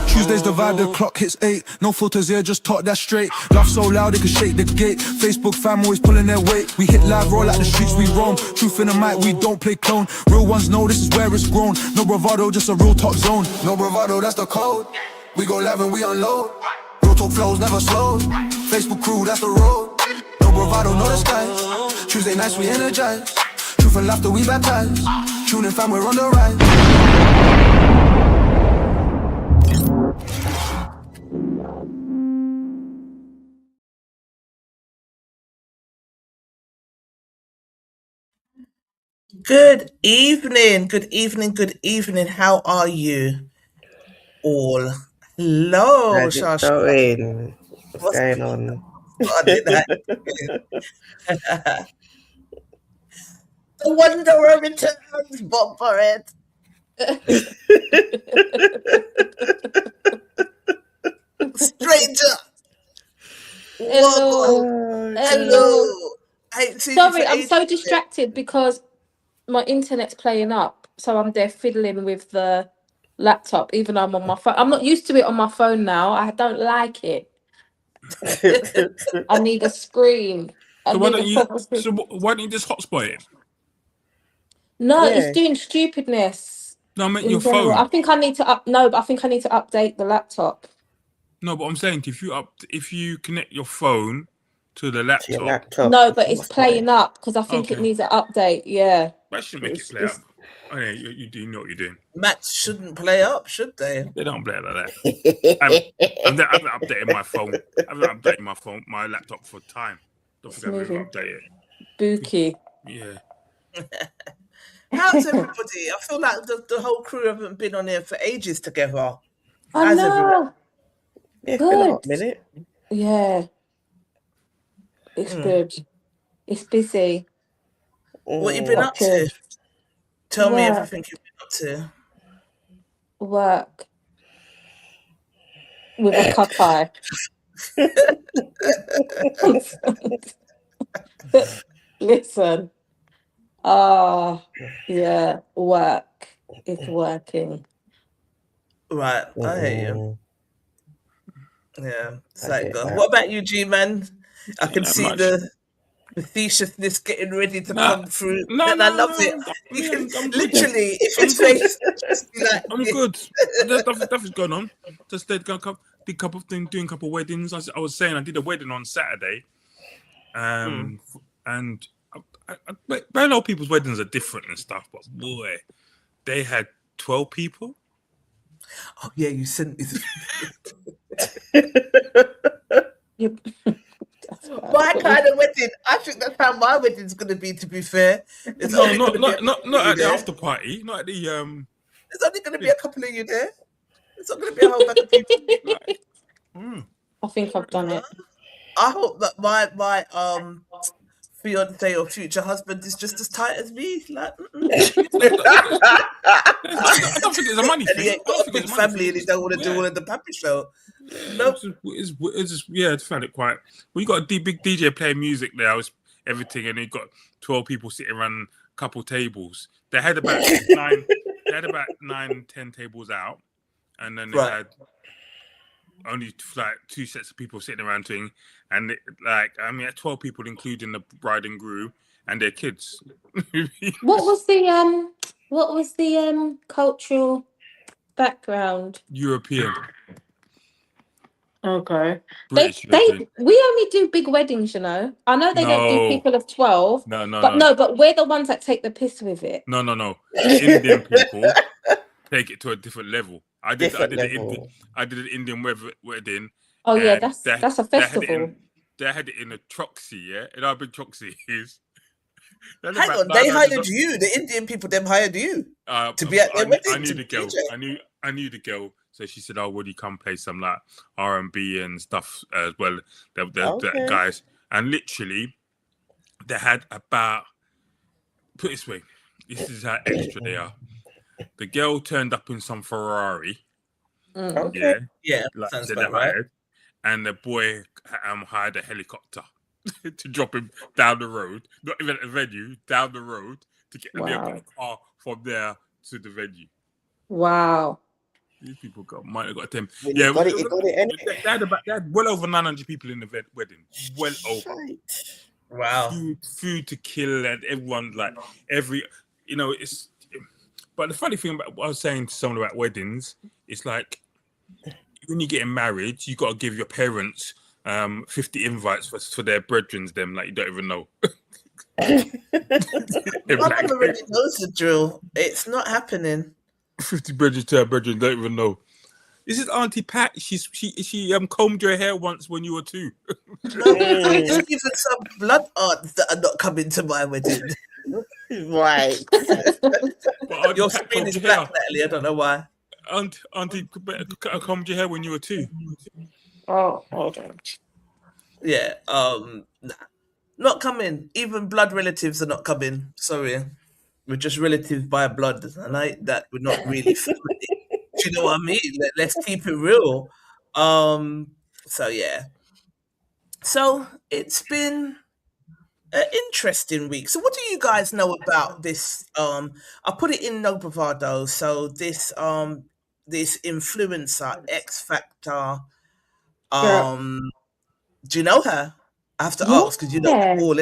Tuesdays the vibe, the clock hits 8. No filters here, just talk that straight. Laugh so loud it can shake the gate. Facebook fam always pulling their weight. We hit live, roll out the streets, we roam. Truth in the mic, we don't play clone. Real ones know this is where it's grown. No bravado, just a real top zone. No bravado, that's the code. We go live and we unload. Real talk flows, never slow. Facebook crew, that's the road. No bravado, no disguise. Tuesday nights, we energize. Truth and laughter, we baptize. Tune in fam, we're on the rise. Good evening, good evening, good evening. How are you all? Hello, How's it Shasha. going? What's going on? The Wanderer returns, Bob for it. Stranger. Hello. Hello. Hey, Sorry, I'm so distracted because my internet's playing up, so I'm there fiddling with the laptop, even though I'm on my phone. I'm not used to it on my phone now. I don't like it. I need a screen. So why don't you just hotspot it? No, Yeah. it's doing stupidness. No, I meant in your general. phone. I think I need to update the laptop. No, but I'm saying if you connect your phone to the laptop. No, but it's playing up because I think it needs an update. Yeah. That should make it play up. Oh yeah, you do know what you're doing. Macs shouldn't play up, should they? They don't play like that. I haven't updated my phone. I haven't updated my laptop for time. Don't forget to update it. Spooky. Yeah. How's everybody? I feel like the whole crew haven't been on here for ages together. I know. It's been a hot minute. Yeah. It's good. It's busy. What you been up to? Tell me everything you've been up to. Work. With a cup eye. Listen. Yeah, work. It's working. Right, I hear you. Yeah, it's like God. What about you, G-Man? I can see the facetiousness getting ready to come through. And I love it. You can literally, if his face, just be like, I'm good. Nothing's going on. Just did a couple of things, doing a couple of weddings. I was saying I did a wedding on Saturday, and I know people's weddings are different and stuff, but boy, they had 12 people. Oh yeah, you sent me. My kind of wedding. I think that's how my wedding's going to be. To be fair, it's not at the after party. Not at the. There's only going to be a couple of you there. It's not going to be a whole bunch of people. I think I've done it. I hope that my fiance or future husband is just as tight as me. Like, I don't think it's a money thing. He ain't got a big family and he don't want to do all of the puppy show. Nope. It's just I found it quite. Well, you got a big DJ playing music there. Everything, and you got 12 people sitting around a couple tables. They had about 9. They had about 9-10 tables out, and then they had only like 2 sets of people sitting around doing. And had 12 people, including the bride and groom and their kids. What was the cultural background? European. Okay. British, we only do big weddings, you know. I know they don't do people of 12. But we're the ones that take the piss with it. No. Indian people take it to a different level. I did an Indian wedding. Oh yeah, that's a festival. They had it in a Troxy, yeah? And how big Troxy is. Hang on, they hired you. The Indian people, them hired you to be at their wedding. I knew the girl. I knew the girl. So she said, "Oh, would you come play some like R&B and stuff as well?" The guys, and literally, they had about. Put it this way, this is how extra they are. The girl turned up in some Ferrari. Yeah, like sounds they about right. hired, and the boy hired a helicopter to drop him down the road, not even at the venue, down the road to get me up in the car from there to the venue. Wow. These people might have got them. When Yeah, you got it, they had well over 900 people in the wedding. Well over. Wow. Food to kill, and everyone it's. But the funny thing about what I was saying to someone about weddings, it's like when you're getting married, you got to give your parents 50 invites for their brethrens. Them like you don't even know. My mum already knows the drill. It's not happening. 50 brethren to her brethren don't even know. This is Auntie Pat. She combed your hair once when you were 2. No, there's even some blood aunts that are not coming to my wedding. Right. But your screen is black, Natalie. I don't know why. Auntie combed your hair when you were 2. Oh, hold on. Yeah. Nah. Not coming. Even blood relatives are not coming. Sorry. We're just relatives by blood. And we're not really family. Do you know what I mean? Let's keep it real. So yeah. So it's been an interesting week. So what do you guys know about this? I put it in No Bravado. So this influencer X Factor. Do you know her? I have to ask because you know them all.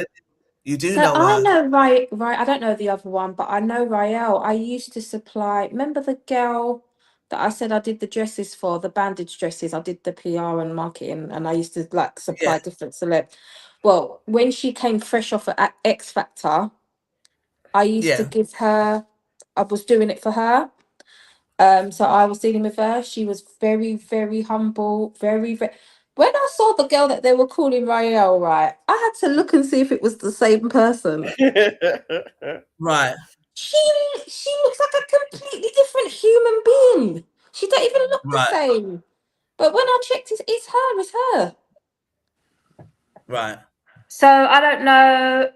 You do know I her. know right. I don't know the other one, but I know Rael. I used to supply. Remember the girl that I said I did the dresses for, the bandage dresses. I did the PR and marketing, and I used to supply different celebs. Well, when she came fresh off at X Factor, I used to give her. I was doing it for her. So I was dealing with her. She was very, very humble, very, very. When I saw the girl that they were calling Rael, right, I had to look and see if it was the same person. Right. She looks like a completely different human being. She don't even look the same. But when I checked, it's her. Right. So I don't know.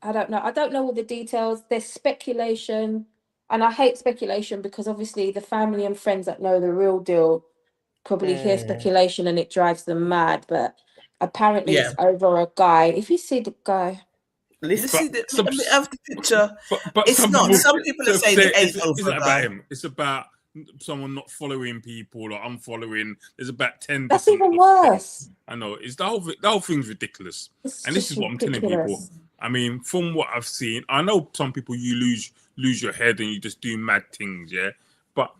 I don't know all the details. There's speculation. And I hate speculation because obviously the family and friends that know the real deal probably hear speculation and it drives them mad. But apparently it's over a guy. If you see the guy. Let me have the picture. But it's not. Some people are saying it ain't over a guy. About him. It's about someone not following people or unfollowing. There's about 10. That's even worse. I know. It's the whole thing's ridiculous. And this is what I'm telling people. I mean, from what I've seen, I know some people you lose your head and you just do mad things, yeah. But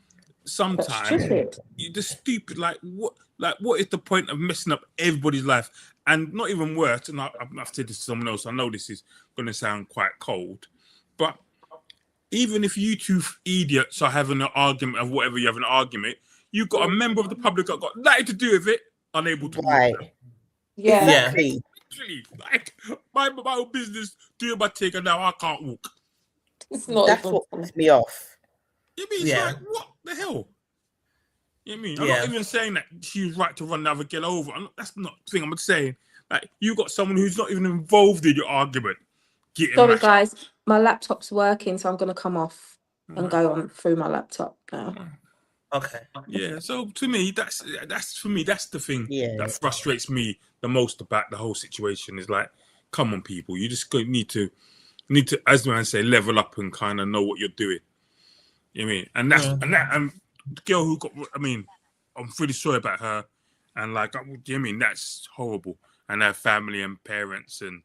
sometimes you're just stupid. Like what is the point of messing up everybody's life? And not even worse. And I've said this to someone else. I know this is going to sound quite cold, but even if you two idiots are having an argument of whatever you have an argument, you've got a member of the public that got nothing to do with it, unable to walk. Yeah. Exactly. Like my own business, doing my thing, and now I can't walk. It's not. That's what puts me off. You mean like what the hell? You know what I mean? I'm not even saying that she's right to run the other girl over. That's not the thing. I'm just saying like you got someone who's not even involved in your argument. Sorry guys, my laptop's working, so I'm gonna come off and go on through my laptop now. Okay. Yeah. So to me, that's the thing that frustrates me the most about the whole situation. Is like, come on, people, you just need to, as the man say, level up and kind of know what you're doing. You know what I mean? And that's and the girl who got. I mean, I'm really sorry about her, and like, you know what I mean? That's horrible, and her family and parents and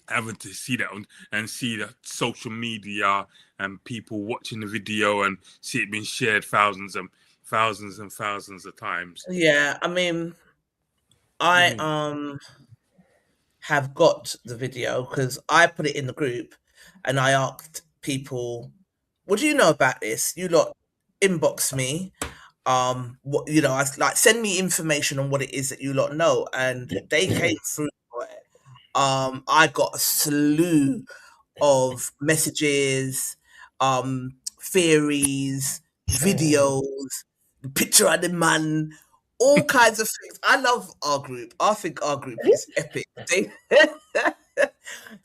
having to see that and see the social media and people watching the video and see it being shared thousands and thousands of times. Yeah, I mean, I have got the video because I put it in the group and I asked people, what do you know about this? You lot inbox me. What I like, send me information on what it is that you lot know, and they came through. I got a slew of messages, theories, videos, picture of the man, all kinds of things. I love our group. I think our group is epic.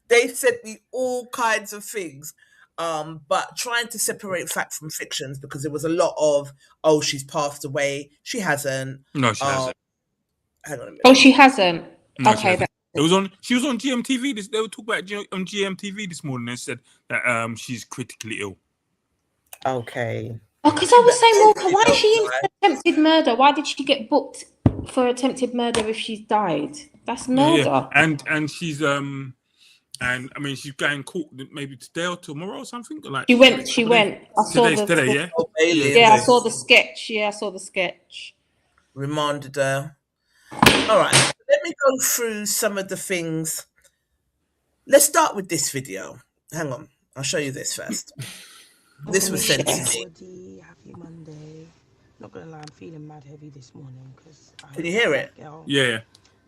They sent me all kinds of things. But trying to separate fact from fictions because there was a lot of, oh, she's passed away. She hasn't. No, she hasn't. Hang on a minute. Oh, she hasn't. No, okay, It was on. She was on GMTV. They were talking about on GMTV this morning. They said that she's critically ill. Okay. Oh, because I was saying, well, why is she in for attempted murder? Why did she get booked for attempted murder if she's died? That's murder. Yeah. And she's and I mean she's going court maybe today or tomorrow or something. Like She went. I saw today, yeah. Yeah, I saw the sketch. Yeah, I saw the sketch. Remanded her. All right, let me go through some of the things. Let's start with this video. Hang on, I'll show you this first. This was sent to me. Happy Monday. Not gonna lie, I'm feeling mad heavy this morning because Can you hear it? Girl Yeah.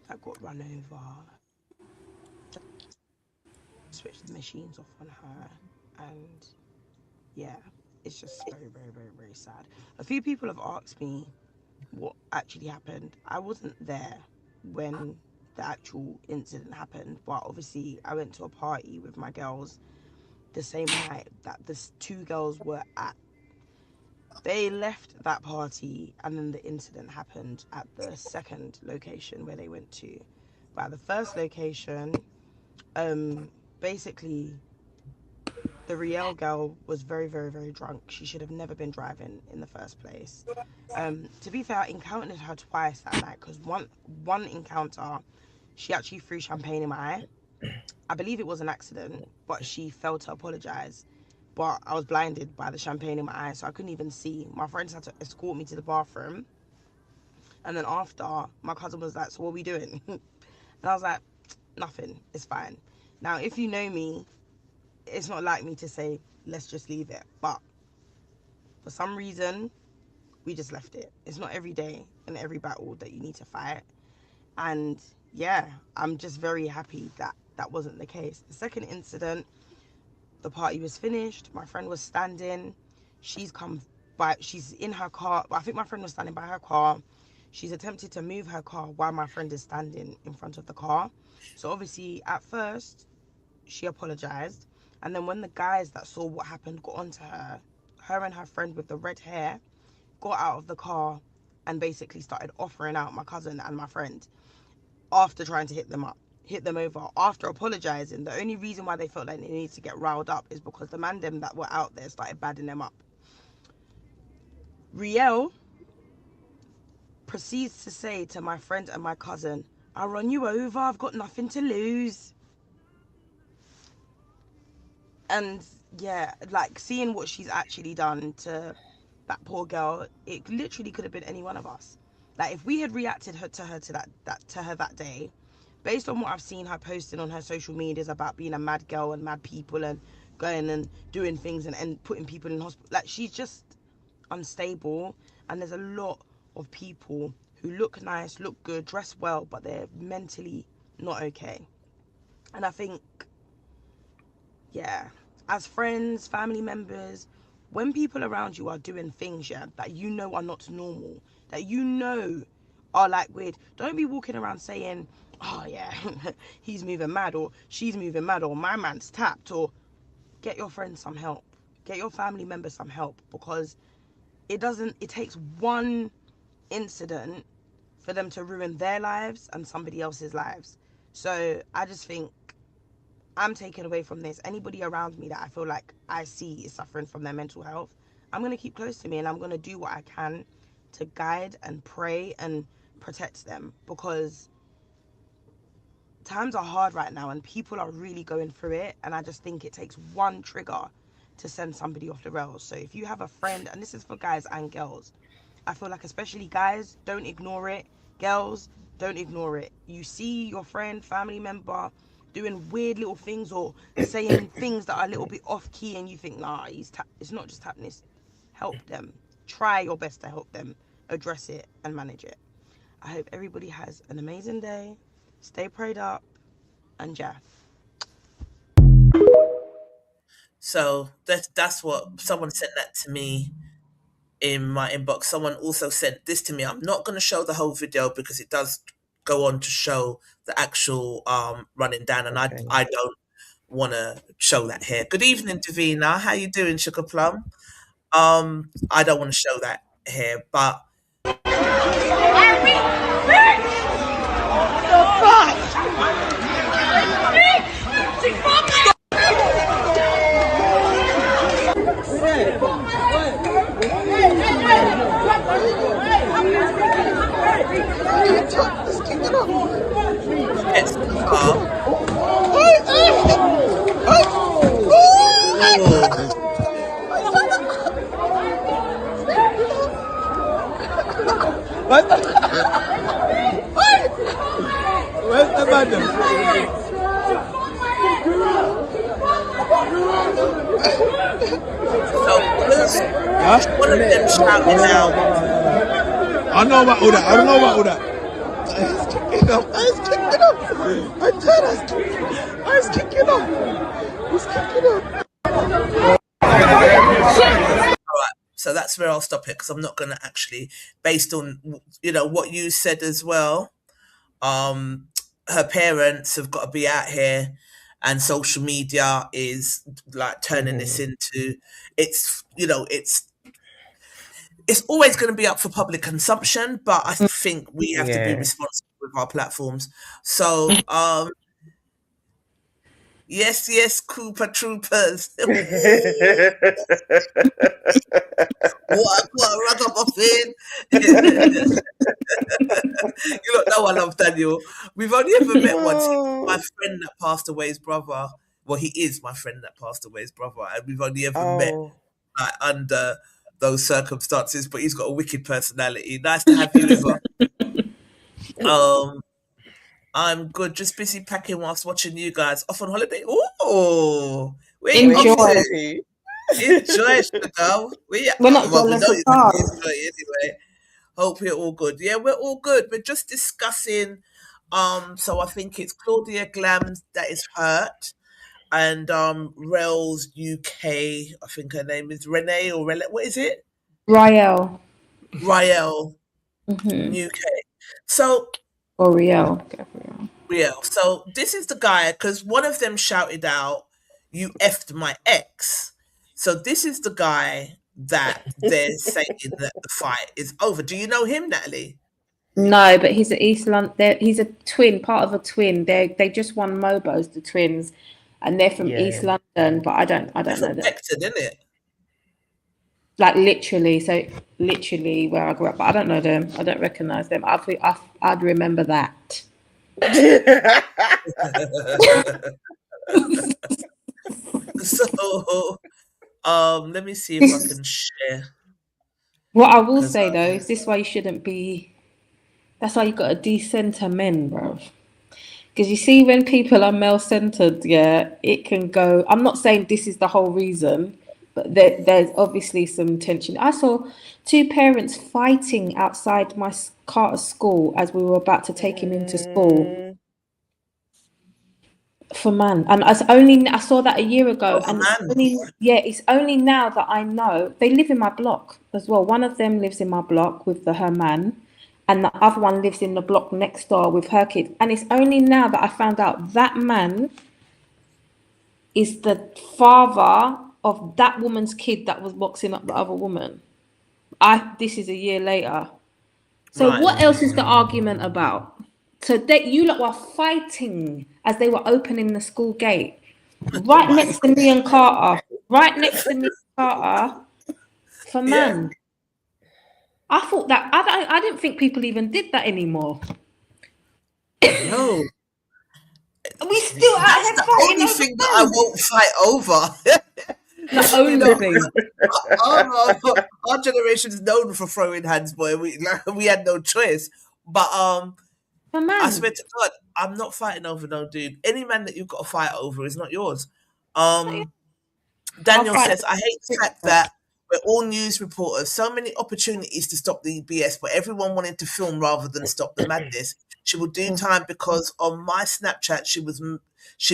that got run over. Switched the machines off on her, and yeah, it's just very, very, very, very sad. A few people have asked me what actually happened. I wasn't there when the actual incident happened, but obviously I went to a party with my girls the same night that the two girls were at. They left that party and then the incident happened at the second location where they went to. But at the first location, basically the Riel girl was very, very, very drunk. She should have never been driving in the first place. To be fair, I encountered her twice that night because one encounter, she actually threw champagne in my eye. I believe it was an accident, but she failed to apologize. But I was blinded by the champagne in my eye, so I couldn't even see. My friends had to escort me to the bathroom. And then after, my cousin was like, so what are we doing? And I was like, nothing, it's fine. Now, if you know me, it's not like me to say, let's just leave it. But for some reason, we just left it. It's not every day and every battle that you need to fight. And yeah, I'm just very happy that that wasn't the case. The second incident, the party was finished. My friend was standing. She's in her car. I think my friend was standing by her car. She's attempted to move her car while my friend is standing in front of the car. So obviously, at first, she apologized. And then when the guys that saw what happened got onto her and her friend with the red hair got out of the car and basically started offering out my cousin and my friend after trying to hit them over, after apologizing. The only reason why they felt like they needed to get riled up is because the man them that were out there started badding them up. Riel proceeds to say to my friend and my cousin, I'll run you over, I've got nothing to lose. And yeah, like seeing what she's actually done to that poor girl, it literally could have been any one of us. Like if we had reacted to her that day, based on what I've seen her posting on her social medias about being a mad girl and mad people and going and doing things and putting people in hospital, like she's just unstable. And there's a lot of people who look nice, look good, dress well, but they're mentally not okay. And I think, yeah, as friends, family members, when people around you are doing things, yeah, that you know are not normal, that you know are like weird, don't be walking around saying, oh yeah, he's moving mad, or she's moving mad, or my man's tapped, or get your friends some help, get your family members some help, because it takes one incident for them to ruin their lives and somebody else's lives. So I just think I'm taken away from this. Anybody around me that I feel like I see is suffering from their mental health, I'm going to keep close to me and I'm going to do what I can to guide and pray and protect them, because times are hard right now and people are really going through it. And I just think it takes one trigger to send somebody off the rails. So if you have a friend, and this is for guys and girls, I feel like especially guys, don't ignore it. Girls, don't ignore it. You see your friend, family member doing weird little things or saying things that are a little bit off key, and you think, nah, it's not just happening. Help them. Try your best to help them address it and manage it. I hope everybody has an amazing day. Stay prayed up, and yeah. So that's what someone sent that to me in my inbox. Someone also sent this to me. I'm not going to show the whole video because it does go on to show the actual running down, and okay. I don't want to show that here. Good evening, Davina. How you doing, Sugar Plum? I don't want to show that here, but One of them shouting out. I know about all that. I don't know about all that. It's kicking up. It's kicking up. I tell us. It's kicking up. It's kicking up. All right. So that's where I'll stop it because I'm not going to actually, based on what you said as well. Her parents have got to be out here, and social media is like turning this into it's always going to be up for public consumption, but I think we have to be responsible with our platforms. So yes, Cooper Troopers. What a ragamuffin. You don't know I love Daniel. We've only ever met once. He's my friend that passed away's brother. Well, he is my friend that passed away's brother, and we've only ever met like under those circumstances. But he's got a wicked personality. Nice to have you, Liver. I'm good. Just busy packing whilst watching you guys off on holiday. Oh, enjoy. Enjoy, sugar. We're not jealous know of you're going to enjoy it anyway. Hope you're all good. Yeah, we're all good. We're just discussing. So I think it's Claudia Glam that is hurt, and Rel's UK. I think her name is Renee or Rel. What is it? Rael. UK. So. Or Riel. So this is the guy because one of them shouted out, "You effed my ex." So this is the guy that they're saying that the fight is over. Do you know him, Natalie? No, but he's at East London. He's a twin, part of a twin. They just won Mobos, the twins, and they're from East London. But I don't know them. Connected, isn't it? Like literally where I grew up. But I don't know them. I don't recognise them. I'd remember that. So, let me see if I can share. What I will say though is this why you shouldn't be. That's why you got to decenter men, bro. Because you see, when people are male-centered, it can go. I'm not saying this is the whole reason, but there's obviously some tension. I saw two parents fighting outside my Carter's school as we were about to take him into school. For man, and I saw that a year ago, it's only now that I know they live in my block as well. One of them lives in my block with her man, and the other one lives in the block next door with her kids. And it's only now that I found out that man is the father of that woman's kid that was boxing up the other woman. This is a year later. So what else is the argument about? So you lot were fighting as they were opening the school gate, right next to me and Carter, for man. I thought that I didn't think people even did that anymore. No, we still out here the fighting. only thing that I won't fight over. The only thing. Our generation is known for throwing hands, boy. We had no choice, but I swear to God, I'm not fighting over no dude. Any man that you've got to fight over is not yours. Daniel says, I hate the fact that we're all news reporters. So many opportunities to stop the BS, but everyone wanted to film rather than stop the madness. She will do time because on my Snapchat, she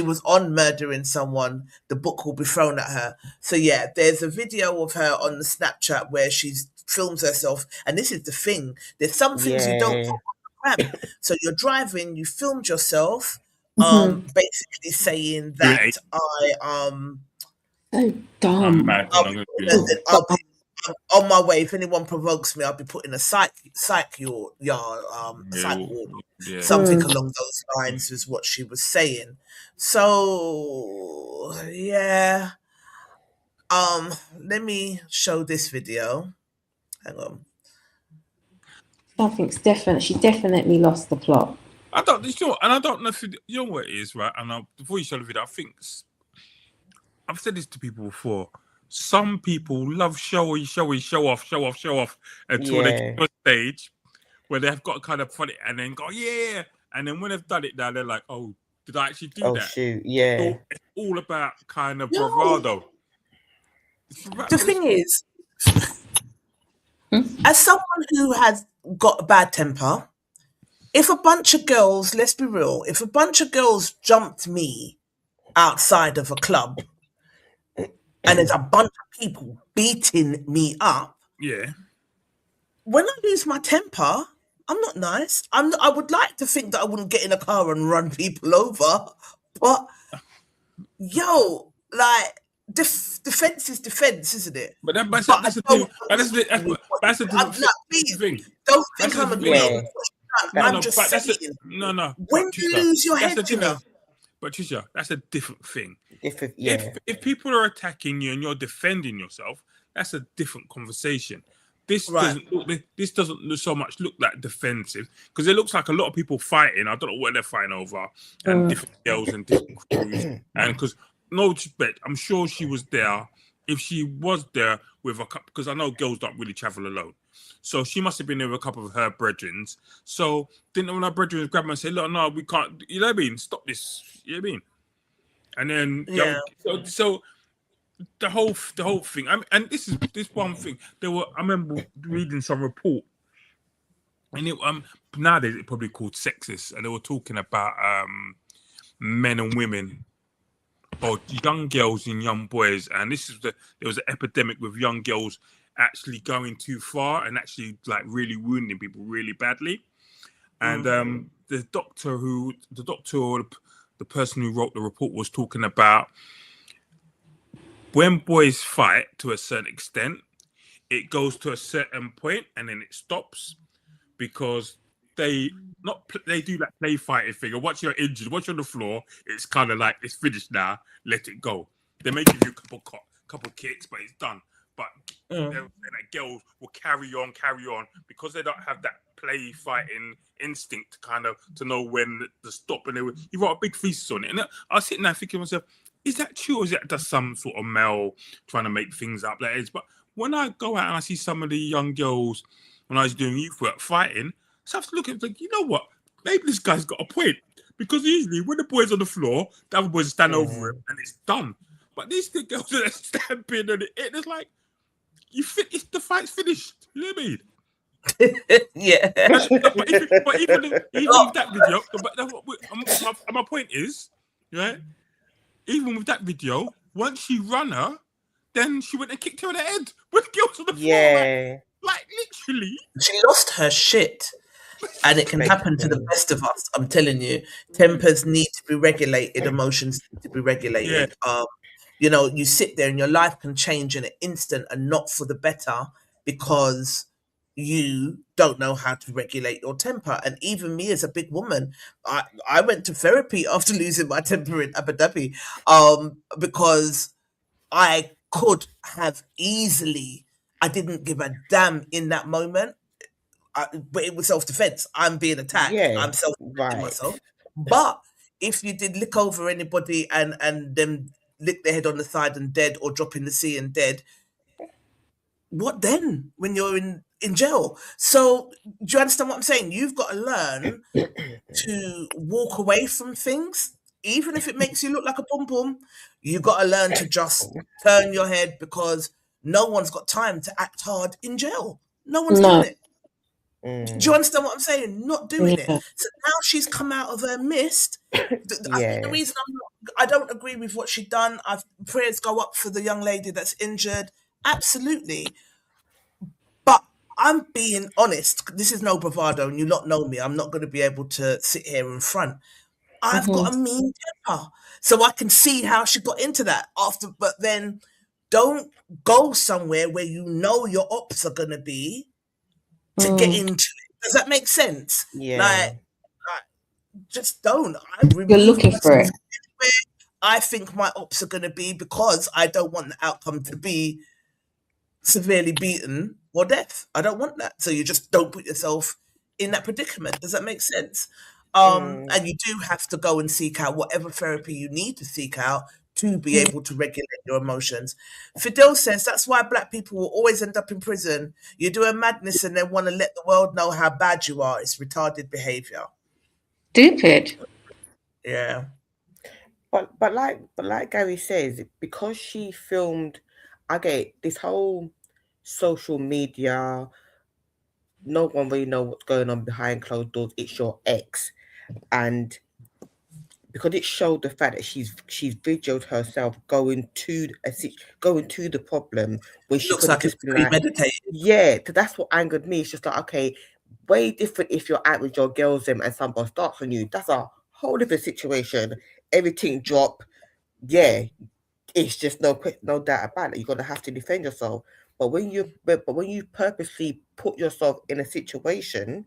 was on murdering someone. The book will be thrown at her. So yeah, there's a video of her on the Snapchat where she films herself. And this is the thing. There's some things you don't put on the gram. So you're driving, you filmed yourself, basically saying that so dumb. I'll be on my way. If anyone provokes me, I'll be put in a psych ward, something along those lines is what she was saying. So yeah, let me show this video. Hang on. Something's definite. She definitely lost the plot. I don't know if you know what it is, right? And before you show the video, I think I've said this to people before. Some people love show off until they get to a stage where they've got to kind of put it and then go, yeah. And then when they've done it now, they're like, oh, did I actually do that? Oh, shoot, yeah. So it's all about kind of bravado. The thing is, as someone who has got a bad temper, if a bunch of girls, let's be real, if a bunch of girls jumped me outside of a club and there's a bunch of people beating me up, Yeah. when I lose my temper, I'm not nice. I would like to think that I wouldn't get in a car and run people over, but yo, like defense is defense, isn't it? But But I that's the don't thing. That's a different no, please thing. don't That's think a I'm different agreeing Yeah. with what you've done. No, I'm no, just but that's a saying, no. when But you Trisha, lose your that's head, a you know. different. But Trisha, that's a different thing. Yeah. If people are attacking you and you're defending yourself, that's a different conversation. This Right. doesn't so much look like defensive, because it looks like a lot of people fighting. I don't know what they're fighting over, and different girls and different crews. And because no respect, I'm sure she was there. If she was there with a couple, because I know girls don't really travel alone, so she must have been there with a couple of her brethren. So didn't one of her brethren grab her and say, "Look, no, we can't. You know what I mean? Stop this. You know what I mean?" And then Yeah. so the whole thing. And this one thing. I remember reading some report, and it nowadays it's probably called sexist, and they were talking about men and women, or young girls and young boys, and there was an epidemic with young girls actually going too far and actually like really wounding people really badly. And the doctor or the person who wrote the report was talking about when boys fight to a certain extent, it goes to a certain point and then it stops, because they do that play fighting thing. And once you're injured, once you're on the floor, it's kind of like it's finished now. Let it go. They may give you a couple kicks, but it's done. But that girls will carry on because they don't have that play fighting instinct to know when to stop. And he wrote a big thesis on it, and I was sitting there thinking to myself, is that true, or is that just some sort of male trying to make things up? That is, but when I go out and I see some of the young girls when I was doing youth work fighting, so I have to look at it like, you know what? Maybe this guy's got a point, because usually when the boy's on the floor, the other boys stand over him and it's done. But these two girls are stamping and it's like the fight's finished. You know what I mean? Yeah. But even with that video, my point is, right? Even with that video, once she ran her, then she went and kicked her in the head with the girls on the floor. Yeah. Like literally. She lost her shit. And it can happen to the best of us. I'm telling you, tempers need to be regulated, emotions need to be regulated. Yeah. You sit there and your life can change in an instant and not for the better because you don't know how to regulate your temper. And even me as a big woman, I went to therapy after losing my temper in Abu Dhabi, because I could have easily, I didn't give a damn in that moment. But it was self-defense. I'm being attacked. Yeah. I'm self-defending Right. myself. But if you did lick over anybody and them lick their head on the side and dead, or drop in the sea and dead, what then when you're in jail? So do you understand what I'm saying? You've got to learn to walk away from things, even if it makes you look like a pom pom. You've got to learn to just turn your head, because no one's got time to act hard in jail. No one's doing it. Do you understand what I'm saying? Not doing it. So now she's come out of her mist. I think the reason I don't agree with what she's done, prayers go up for the young lady that's injured. Absolutely. But I'm being honest. This is no bravado, and you lot know me. I'm not going to be able to sit here in front. I've got a mean temper, so I can see how she got into that after. But then, don't go somewhere where you know your ops are going to be to get into it. Does that make sense? Yeah. Like just don't. You're looking for it. Where I think my ops are going to be, because I don't want the outcome to be severely beaten or death. I don't want that. So you just don't put yourself in that predicament. Does that make sense? And you do have to go and seek out whatever therapy you need to seek out to be able to regulate your emotions. Fidel says that's why black people will always end up in prison. You do a madness and then want to let the world know how bad you are. It's retarded behavior. Stupid. Yeah. But like Gary says, because she filmed, I get this whole social media, no one really know what's going on behind closed doors. It's your ex, and because it showed the fact that she's videoed herself going to the problem when she Looks could have like it's just been like, premeditated. yeah. That's what angered me. It's just like, okay, way different if you're out with your girls and someone starts on you. That's a whole different situation. Everything drop. Yeah, it's just no doubt about it. You're gonna have to defend yourself. But when you purposely put yourself in a situation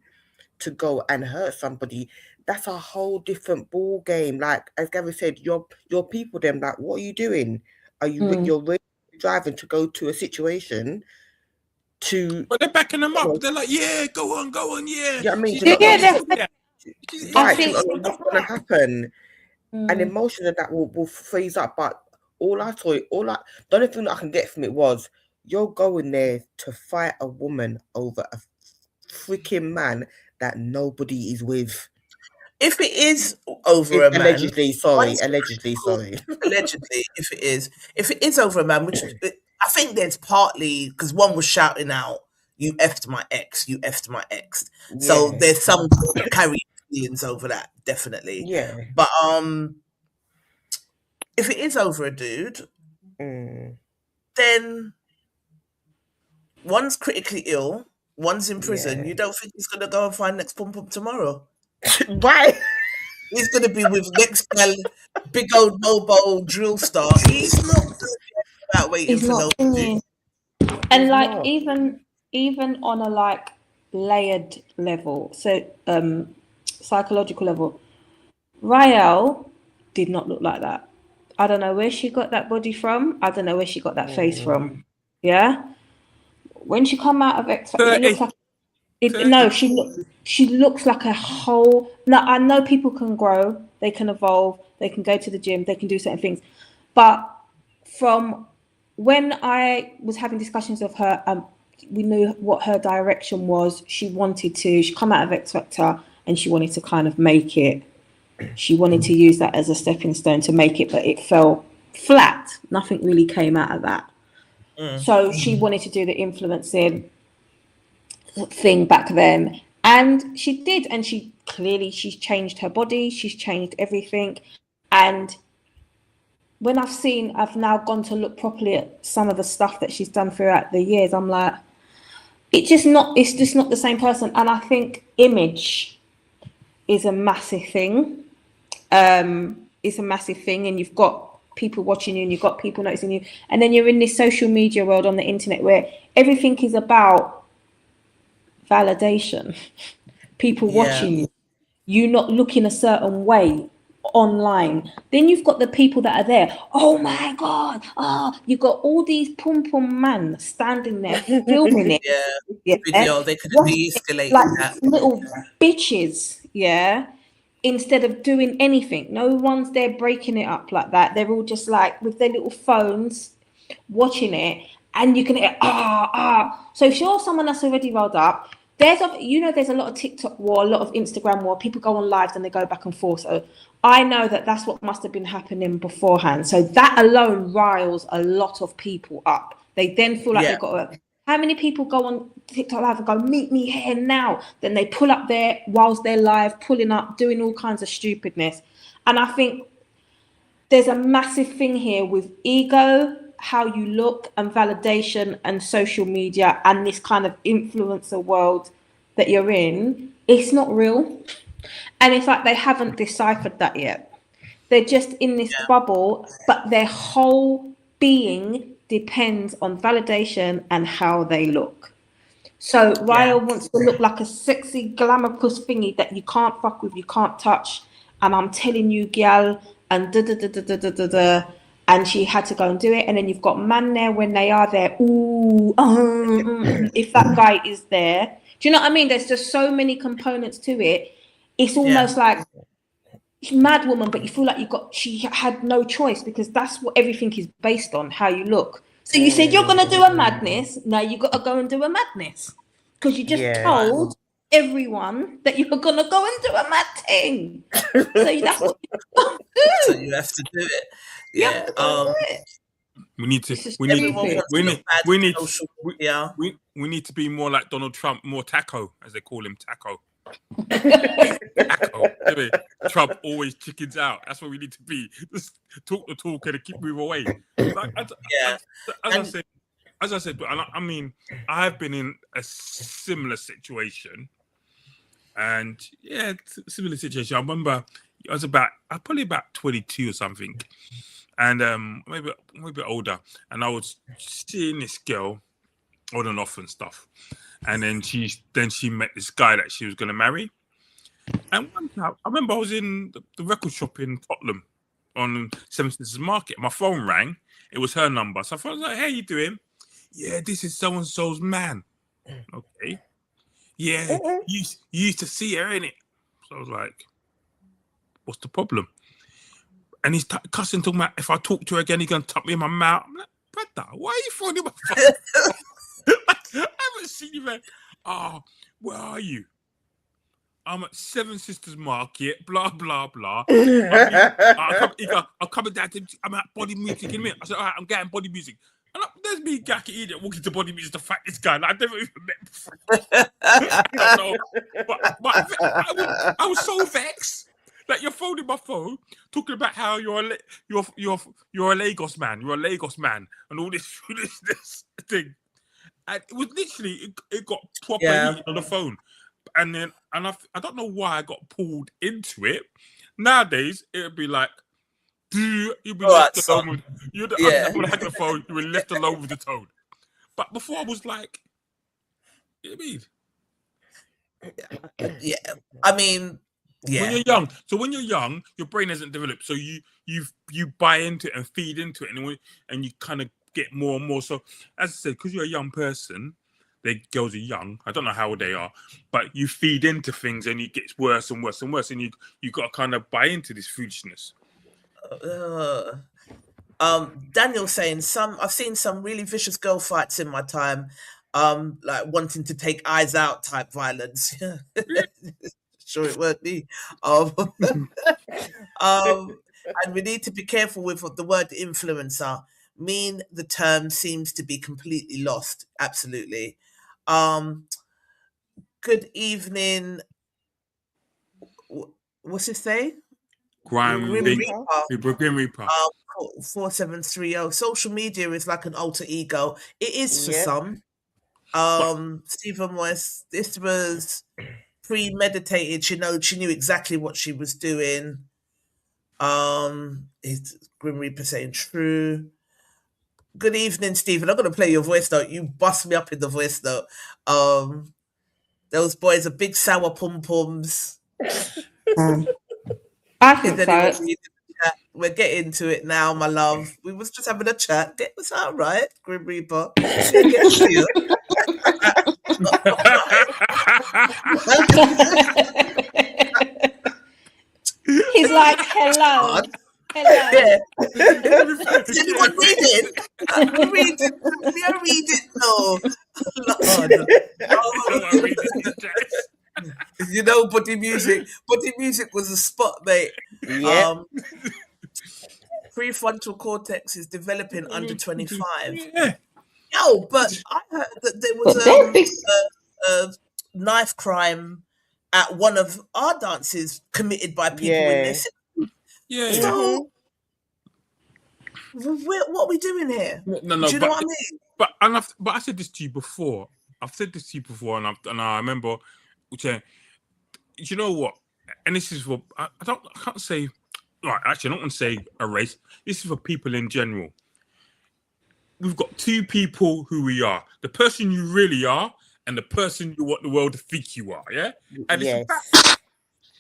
to go and hurt somebody, that's a whole different ball game. Like as Gary said, your people them like, what are you doing? Are you you're really driving to go to a situation to? But they're backing them up. They're like, yeah, go on, yeah. Yeah, I mean, She's do you not know gonna what I right? think What's gonna happen? And mm, emotion of that will freeze up. But the only thing that I can get from it was you're going there to fight a woman over a freaking man that nobody is with. If it is over a man, Allegedly, sorry. allegedly, if it is over a man, which I think there's partly because one was shouting out, "You effed my ex, you effed my ex." So Yeah, there's some carrying feelings over that, definitely. yeah. But if it is over a dude, Mm, then one's critically ill, one's in prison. yeah. You don't think he's gonna go and find next pum pum tomorrow? Right. He's gonna be with next gal, big old mobile drill star. He's not gonna be out waiting it's for not no. thingy. And He's like not. even on a like layered level, so psychological level, Rael did not look like that. I don't know where she got that body from. I don't know where she got that face from. Yeah. When she come out of X, it looks like no, she looks like a whole. Now I know people can grow, they can evolve, they can go to the gym, they can do certain things, but from when I was having discussions with her, we knew what her direction was. She come out of X Factor and she wanted to kind of make it. She wanted to use that as a stepping stone to make it, but it fell flat. Nothing really came out of that. So she wanted to do the influencing thing back then, and she did, and she's changed her body, she's changed everything. And when I've now gone to look properly at some of the stuff that she's done throughout the years, I'm like, it's just not the same person. And I think image is a massive thing. It's a massive thing, and you've got people watching you and you've got people noticing you, and then you're in this social media world on the internet where everything is about validation, people watching you not looking a certain way online. Then you've got the people that are there, oh my god, you've got all these pum pum man standing there filming it, Video, they could have de-escalated like that. little bitches, instead of doing anything. No one's there breaking it up like that. They're all just like with their little phones watching it, and you can hear So if you're someone that's already rolled up, there's a lot of TikTok war, a lot of Instagram war. People go on lives and they go back and forth. So I know that's what must have been happening beforehand. So that alone riles a lot of people up. They then feel like they've got to. How many people go on TikTok live and go, meet me here now? Then they pull up there whilst they're live, pulling up, doing all kinds of stupidness. And I think there's a massive thing here with ego, how you look, and validation, and social media, and this kind of influencer world that you're in. It's not real. And it's like they haven't deciphered that yet. They're just in this bubble, but their whole being depends on validation and how they look. So Raya wants to look like a sexy, glamorous thingy that you can't fuck with, you can't touch. And I'm telling you, gal, and and she had to go and do it. And then you've got man there when they are there. If that guy is there, do you know what I mean? There's just so many components to it. It's almost like mad woman, but you feel like she had no choice because that's what everything is based on, how you look. So you said you're gonna do a madness. Now you gotta go and do a madness because you just told everyone that you're gonna go and do a mad thing. So that's what you do. So you have to do it. Yeah. We need to. This is We need. Everyone stupid. wants We to need. look bad We on need. social We, media. we need to be more like Donald Trump, more taco, as they call him, taco. Taco. Anyway, Trump always chickens out. That's what we need to be. Just talk the talk and keep moving away. Like, Yeah. as I said, I mean, I've been in a similar situation, and yeah, similar situation. I remember I was probably about 22 or something, and maybe a bit older, and I was seeing this girl on and off and stuff, and then she met this guy that she was going to marry. And one time, I remember I was in the record shop in Tottenham on Seven Sisters Market. My phone rang. It was her number. So I was like, "Hey, you doing?" "Yeah, this is so-and-so's man." "Okay." "Yeah, you used to see her, innit?" So I was like, "What's the problem?" And he's cussing, talking about if I talk to her again, he's going to tuck me in my mouth. I'm like, "Brother, why are you phoning my phone?" I haven't seen you, man. "Oh, where are you?" "I'm at Seven Sisters Market, blah, blah, blah. I'm coming down to, I'm at Body Music in a minute." I said, "All right, I'm getting Body Music." And there's me, Gaki idiot, walking to Body Music to fight this guy. Like, I've never even met before. I don't know. But I was so vexed. Like, you're phoning my phone, talking about how you're a Lagos man. You're a Lagos man. And all this thing. And it was literally, it got proper heated on the phone. And then, I don't know why I got pulled into it. Nowadays, it would be like, you'd be left alone with, you'd hang the phone, you were left alone with the toad. But before I was like, you know what I mean? Yeah. I mean, yeah. When you're young, your brain hasn't developed, so you buy into it and feed into it, and you kind of get more and more. So, as I said, because you're a young person, the girls are young. I don't know how old they are, but you feed into things, and it gets worse and worse and worse, and you got to kind of buy into this foolishness. Daniel saying I've seen some really vicious girl fights in my time, like wanting to take eyes out type violence. Sure, it weren't me. And we need to be careful with what the word influencer mean. The term seems to be completely lost. Absolutely. Good evening. What's it say? Grim Reaper. 4730. Social media is like an alter ego. It is for some. Stephen Moyes, this was premeditated. She knew exactly what she was doing. It's Grim Reaper saying true. Good evening, Stephen. I'm gonna play your voice note. You bust me up in the voice note. Those boys are big sour pom-poms. I think so. We're getting to it now, my love. We was just having a chat. It was all right, Grim Reaper. He's like, hello. Yeah. Is anyone reading? Read it. No. Lord. You know, Body Music. Body Music was a spot, mate. Yeah. Prefrontal cortex is developing under 25. Yeah. Yo, but I heard that there was a knife crime at one of our dances committed by people in this. Yeah. So, what are we doing here? No. Do you know what I mean? But I said this to you before. I've said this to you before, and I remember, do you know what? And this is for I can't say. Right, actually, I don't want to say a race. This is for people in general. We've got two people who we are: the person you really are, and the person you want the world to think you are. Yeah, and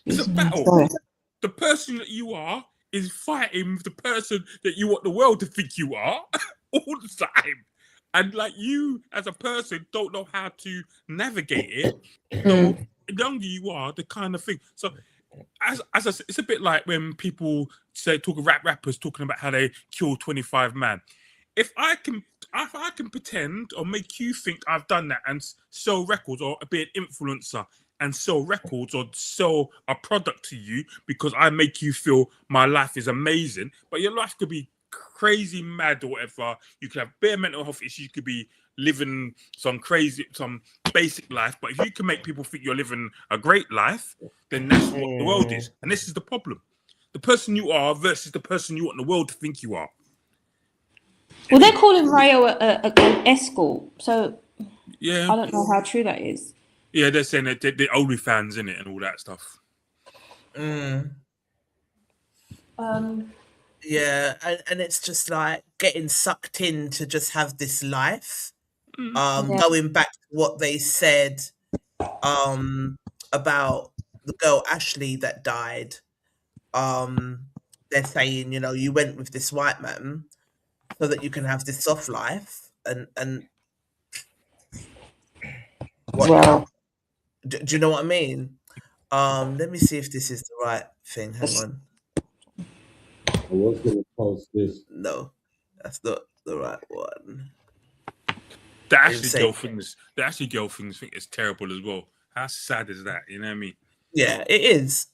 it's a battle. The person that you are is fighting with the person that you want the world to think you are all the time. And like you as a person don't know how to navigate it. So the younger you are, the kind of thing. So as I said, it's a bit like when people rappers talking about how they kill 25 man. If I can pretend or make you think I've done that and sell records, or be an influencer and sell records or sell a product to you because I make you feel my life is amazing, but your life could be crazy mad or whatever. You could have bare mental health issues. You could be living some basic life. But if you can make people think you're living a great life, then that's what the world is. And this is the problem. The person you are versus the person you want the world to think you are. Well, they're calling Rayo an escort. So yeah, I don't know how true that is. Yeah, they're saying that they're OnlyFans in it and all that stuff. Yeah, and it's just like getting sucked in to just have this life. Going back to what they said about the girl Ashley that died. They're saying, you know, you went with this white man so that you can have this soft life, and what now? Do you know what I mean? Let me see if this is the right thing. Hang on. I was going to post this. No, that's not the right one. The Ashley girl things think it's terrible as well. How sad is that? You know what I mean? Yeah, it is.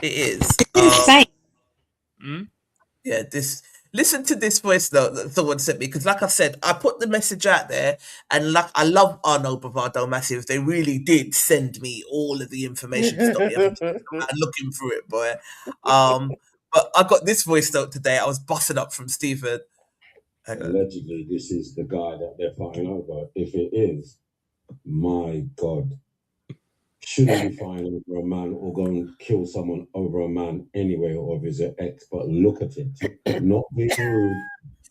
It is. Yeah, listen to this voice note that someone sent me, because like I said, I put the message out there, and like I love No Bravado Massive. They really did send me all of the information to stop me looking through it, boy. But I got this voice note today. I was busting up from Stephen. Allegedly, this is the guy that they're fighting over. If it is, my God, shouldn't be fighting over a man or go and kill someone over a man anyway, or if it's an ex. But look at it, not being rude.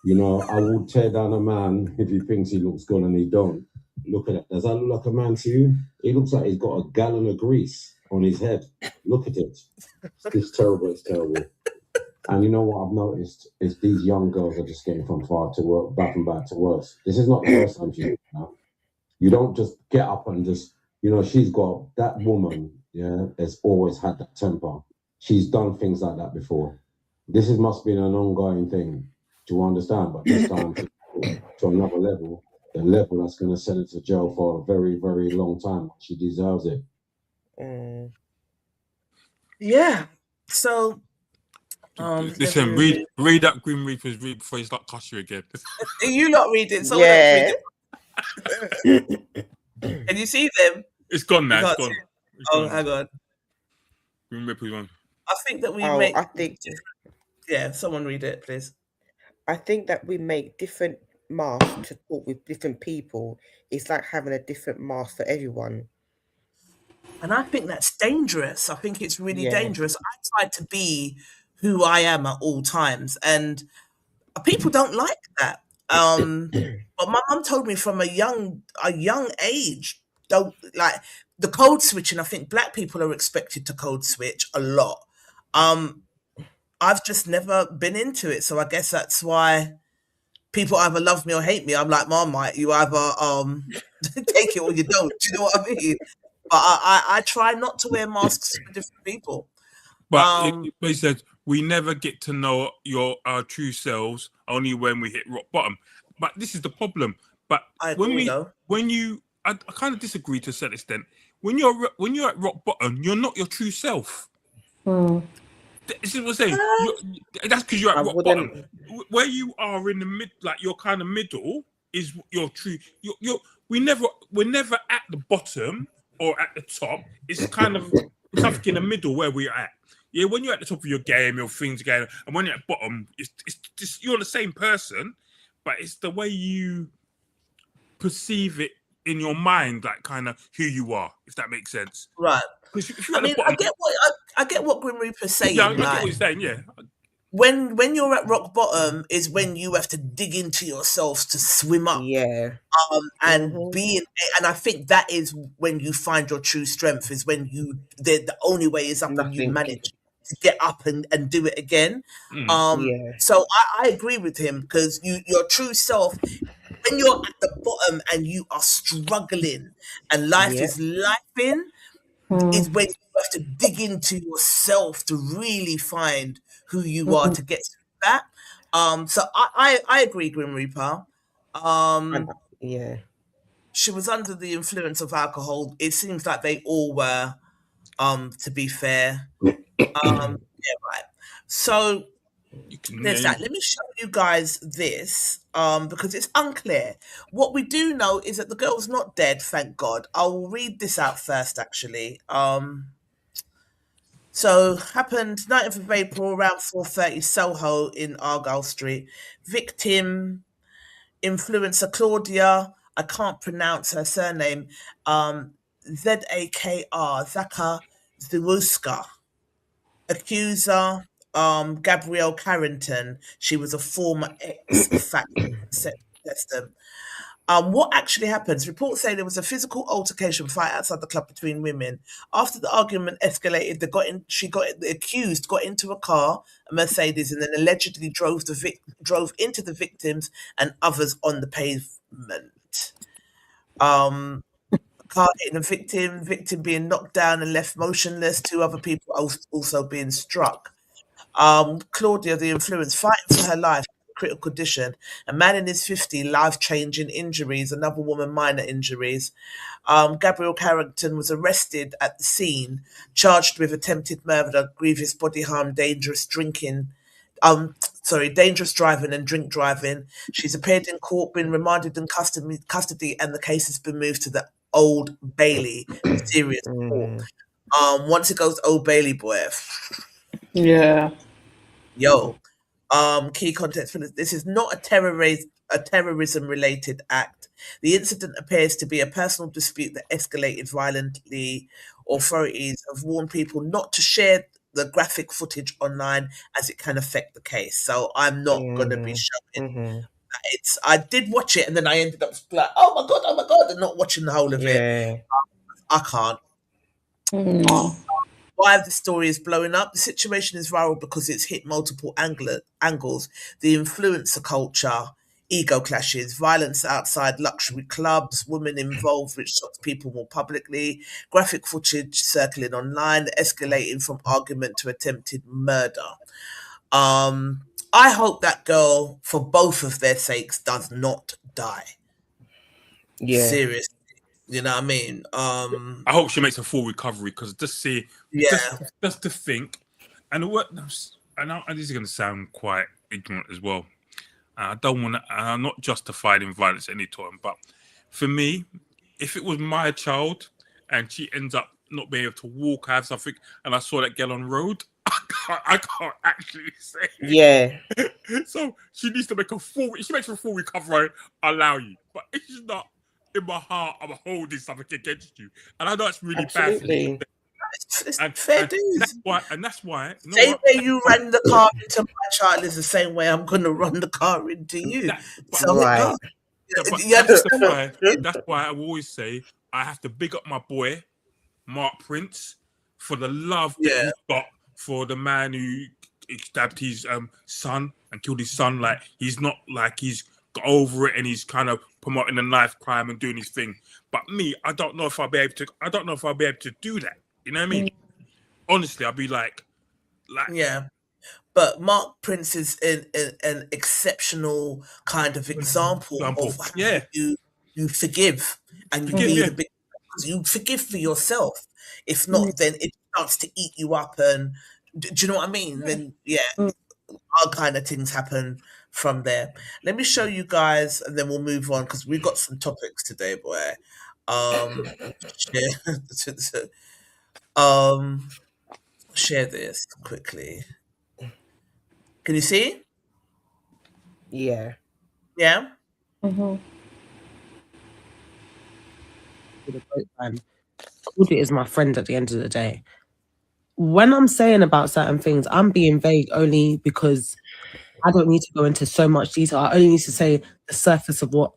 You know, I will tear down a man if he thinks he looks good and he don't. Look at it. Does that look like a man to you? He looks like he's got a gallon of grease on his head. Look at it. It's terrible. It's terrible. And you know what I've noticed is these young girls are just getting from far to work, back and back to worse. This is not the first time she's done that. You don't just get up and just, you know, she's got that woman, yeah, has always had that temper. She's done things like that before. This must be an ongoing thing. Do you understand? But this time to another level, the level that's going to send her to jail for a very, very long time. She deserves it. Yeah. So, listen, read that Grim Reaper's read before you start cuss you again. You not read it. Someone else read it. Can you see them? It's gone now. It's gone. Oh, hang on. Grim Reaper's one. I think that we yeah, someone read it, please. I think that we make different masks to talk with different people. It's like having a different mask for everyone. And I think that's dangerous. I think it's really dangerous. I try to be who I am at all times, and people don't like that. But my mum told me from a young age, don't like the code switching. I think black people are expected to code switch a lot. I've just never been into it, so I guess that's why people either love me or hate me. I'm like Marmite. You either take it or you don't. Do you know what I mean? But I try not to wear masks for different people. But he said we never get to know our true selves only when we hit rock bottom. But this is the problem. But I kind of disagree to a certain extent. When you're at rock bottom, you're not your true self. This is what I'm saying. That's because you're at rock bottom. Where you are in the mid, like your kind of middle, is your true. We're never at the bottom or at the top. It's kind of something in the middle where we're at. Yeah, when you're at the top of your game, your things going, and when you're at bottom, it's just you're the same person, but it's the way you perceive it in your mind, like kind of who you are, if that makes sense. Right. I get what Grim Reaper's saying. Yeah, I get what he's saying. Yeah. When you're at rock bottom is when you have to dig into yourself to swim up. Yeah. And and I think that is when you find your true strength, is when the only way is up and you manage to get up and do it again. So I agree with him, because your true self, when you're at the bottom and you are struggling and life is lifing, is when you have to dig into yourself to really find who you are to get through that. So I agree, Grim Reaper. She was under the influence of alcohol. It seems like they all were, to be fair. Right. So There's that. Let me show you guys this, because it's unclear. What we do know is that the girl's not dead, thank God. I'll read this out first, actually. So happened 9th of April around 4:30 Soho in Argyle Street. Victim, influencer Claudia, I can't pronounce her surname, Zakr, Zaka Zawuska. Accuser, Gabrielle Carrington. She was a former ex-fat contestant. What actually happens? Reports say there was a physical altercation fight outside the club between women. After the argument escalated, the accused got into a car, a Mercedes, and then allegedly drove into the victims and others on the pavement. Car hitting the victim being knocked down and left motionless. 2 other people also being struck. Claudia, the influence, fighting for her life, critical condition. A man in his 50s, life-changing injuries. Another woman, minor injuries. Gabrielle Carrington was arrested at the scene, charged with attempted murder, grievous body harm, dangerous driving and drink driving. She's appeared in court, been remanded in custody, and the case has been moved to the Old Bailey serious court. Once it goes to Old Bailey, boy. Yeah. Yo. Key context for this. This is not a terrorism-related act. The incident appears to be a personal dispute that escalated violently. Authorities have warned people not to share the graphic footage online as it can affect the case. So I'm not going to be showing I did watch it and then I ended up like, oh my God, and not watching the whole of it. I can't. No. Why the story is blowing up? The situation is viral because it's hit multiple angles. The influencer culture, ego clashes, violence outside luxury clubs, women involved, which shocks people more publicly, graphic footage circling online, escalating from argument to attempted murder. I hope that girl, for both of their sakes, does not die. Yeah. Seriously. You know what I mean? I hope she makes a full recovery, because just to think, and this is going to sound quite ignorant as well. I don't want to, I'm not justified in violence any time, but for me, if it was my child and she ends up not being able to walk, have something, and I saw that girl on road, I can't actually say. Yeah. So she needs to make a full. If she makes a full recovery, I'll allow you. But if she's not, in my heart, I'm holding something against you, and I know it's really bad for you. It's fair dues. That's why. Same way you ran the car into my child is the same way I'm going to run the car into you. That's why I will always say I have to big up my boy, Mark Prince, for the love that he's got for the man who stabbed his son and killed his son. Like, he's not like he's got over it and he's kind of promoting the knife crime and doing his thing. But me, I don't know if I'll be able to. I don't know if I'll be able to do that. You know what I mean? Honestly, I'll be like, yeah. But Mark Prince is an exceptional kind of example of how you forgive and you be the big. You forgive for yourself. If not, then it starts to eat you up. And do you know what I mean? Then all kind of things happen from there. Let me show you guys, and then we'll move on because we've got some topics today, boy. Share this quickly. Can you see? Yeah. Yeah. Claudia is my friend at the end of the day. When I'm saying about certain things, I'm being vague only because I don't need to go into so much detail. I only need to say the surface of what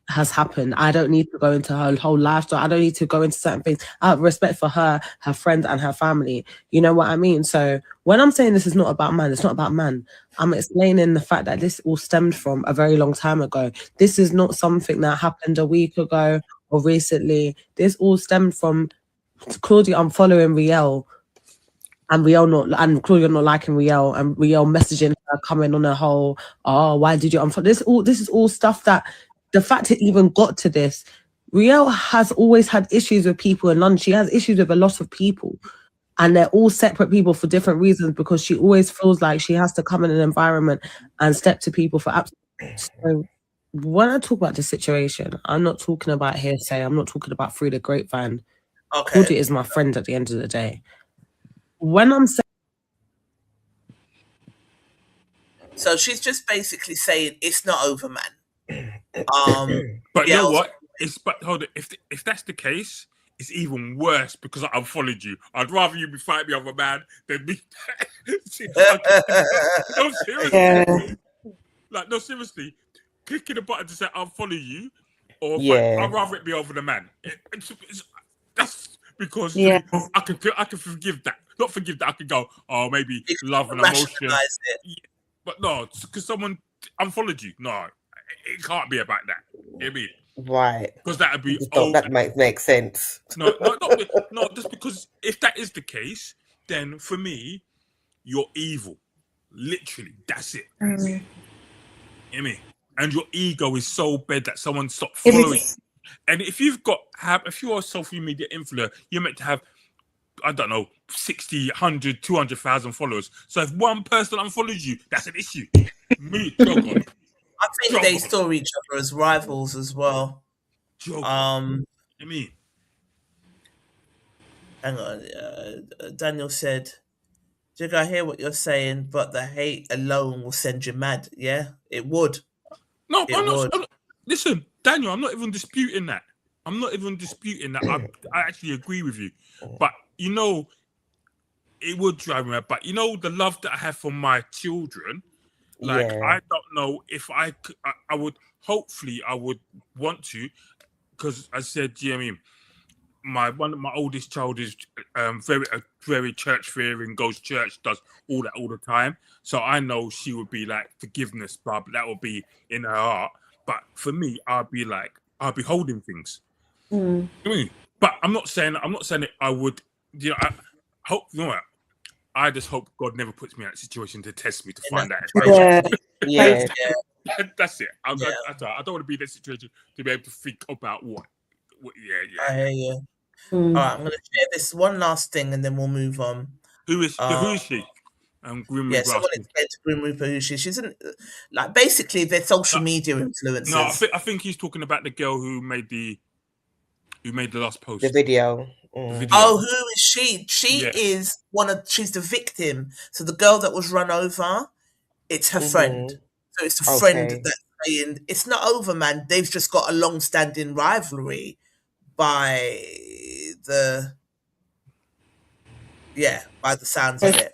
has happened. I don't need to go into her whole lifestyle. I don't need to go into certain things. I have respect for her friends and her family. You know what I mean? So when I'm saying this is not about man, it's not about man. I'm explaining the fact that this all stemmed from a very long time ago. This is not something that happened a week ago or recently. This all stemmed from Claudia unfollowing Riel, and Claudia not liking Riel, and Riel messaging her, coming on a whole, why did you unfollow? This is all stuff that, the fact it even got to this, Riel has always had issues with people in London. She has issues with a lot of people. and they're all separate people for different reasons, because she always feels like she has to come in an environment and step to people for absolutely. So when I talk about the situation, I'm not talking about hearsay. I'm not talking about through the grapevine. Okay. Claudia is my friend at the end of the day. When I'm saying, so she's just basically saying it's not over, man. But you know what? But hold on. If that's the case, it's even worse because I unfollowed you. I'd rather you be fighting me over a man than me. No, seriously. Like, no, seriously. Clicking the button to say unfollow you, or I'd rather it be over the man. That's because I can forgive that. Not forgive that. I can go, oh, maybe love and emotion. But no, because someone unfollowed you. No, it can't be about that. You know what I mean? Right. Because that would be that makes sense. No, just because if that is the case, then for me, you're evil. Literally, that's it. You know what I mean? And your ego is so bad that someone stopped following. And if you're a social media influencer, you're meant to have, I don't know, 60, 100, 200,000 followers. So if one person unfollows you, that's an issue. Me, jog on. I think they saw each other as rivals as well. I mean, hang on. Daniel said, Jig, I hear what you're saying, but the hate alone will send you mad. Yeah, it would. No, I'm not. Listen, Daniel, I'm not even disputing that. I actually agree with you. But, you know, it would drive me mad. But, you know, the love that I have for my children, like, I don't know if I would, hopefully I would want to, because I said, you know what I mean? My oldest child is very church fearing, goes to church, does all that all the time. So I know she would be like forgiveness, but that would be in her heart. But for me, I'll be holding things. I mean, but I'm not saying that I would. You know, I hope. You know what? I just hope God never puts me in that situation to test me to find out. That's it. I don't want to be in that situation to be able to think about what. I hear you. All right, I'm going to share this one last thing and then we'll move on. Who is she? Grim yeah, someone explained to Grim Reaper who she is. She's basically they're social media influencers. No, I think he's talking about the girl who made the last post. The video. Oh, who is she? She is she's the victim. So the girl that was run over, it's her friend. So it's a friend that's saying it's not over, man. They've just got a long-standing rivalry by the sounds of it.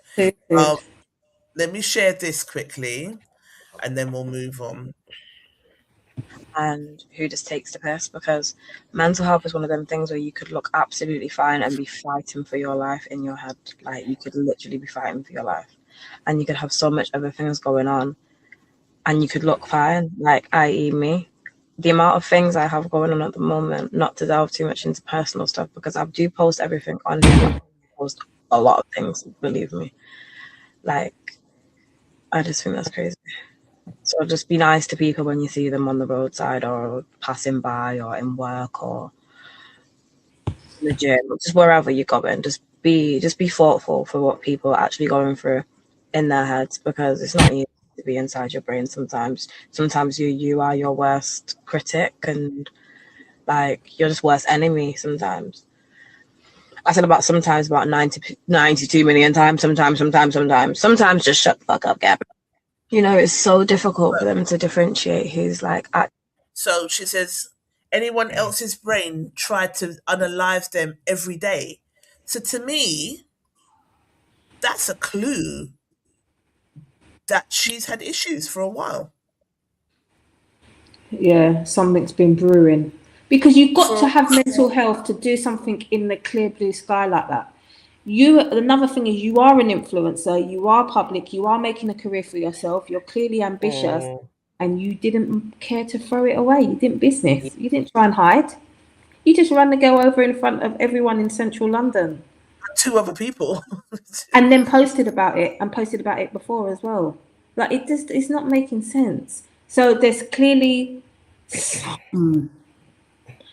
Let me share this quickly and then we'll move on. And who just takes the piss, because mental health is one of them things where you could look absolutely fine and be fighting for your life in your head. Like, you could literally be fighting for your life and you could have so much other things going on and you could look fine, like, i.e. me. The amount of things I have going on at the moment, not to delve too much into personal stuff, because I do post everything on here. I post a lot of things, believe me. Like, I just think that's crazy. So just be nice to people when you see them on the roadside or passing by or in work or in the gym, just wherever you're going. Just be thoughtful for what people are actually going through in their heads, because it's not easy to be inside your brain sometimes. Sometimes you are your worst critic and like you're just worst enemy sometimes. I said about 92 million times, sometimes just shut the fuck up, Gab. You know, it's so difficult for them to differentiate who's like. So she says, anyone else's brain tried to unalive them every day. So to me, that's a clue that she's had issues for a while. Yeah, something's been brewing. Because you've got to have mental health to do something in the clear blue sky like that. Another thing is you are an influencer, you are public, you are making a career for yourself, you're clearly ambitious, and you didn't care to throw it away. You didn't you didn't try and hide. You just ran the girl over in front of everyone in central London. 2 other people. And then posted about it before as well. Like, it's not making sense. So there's clearly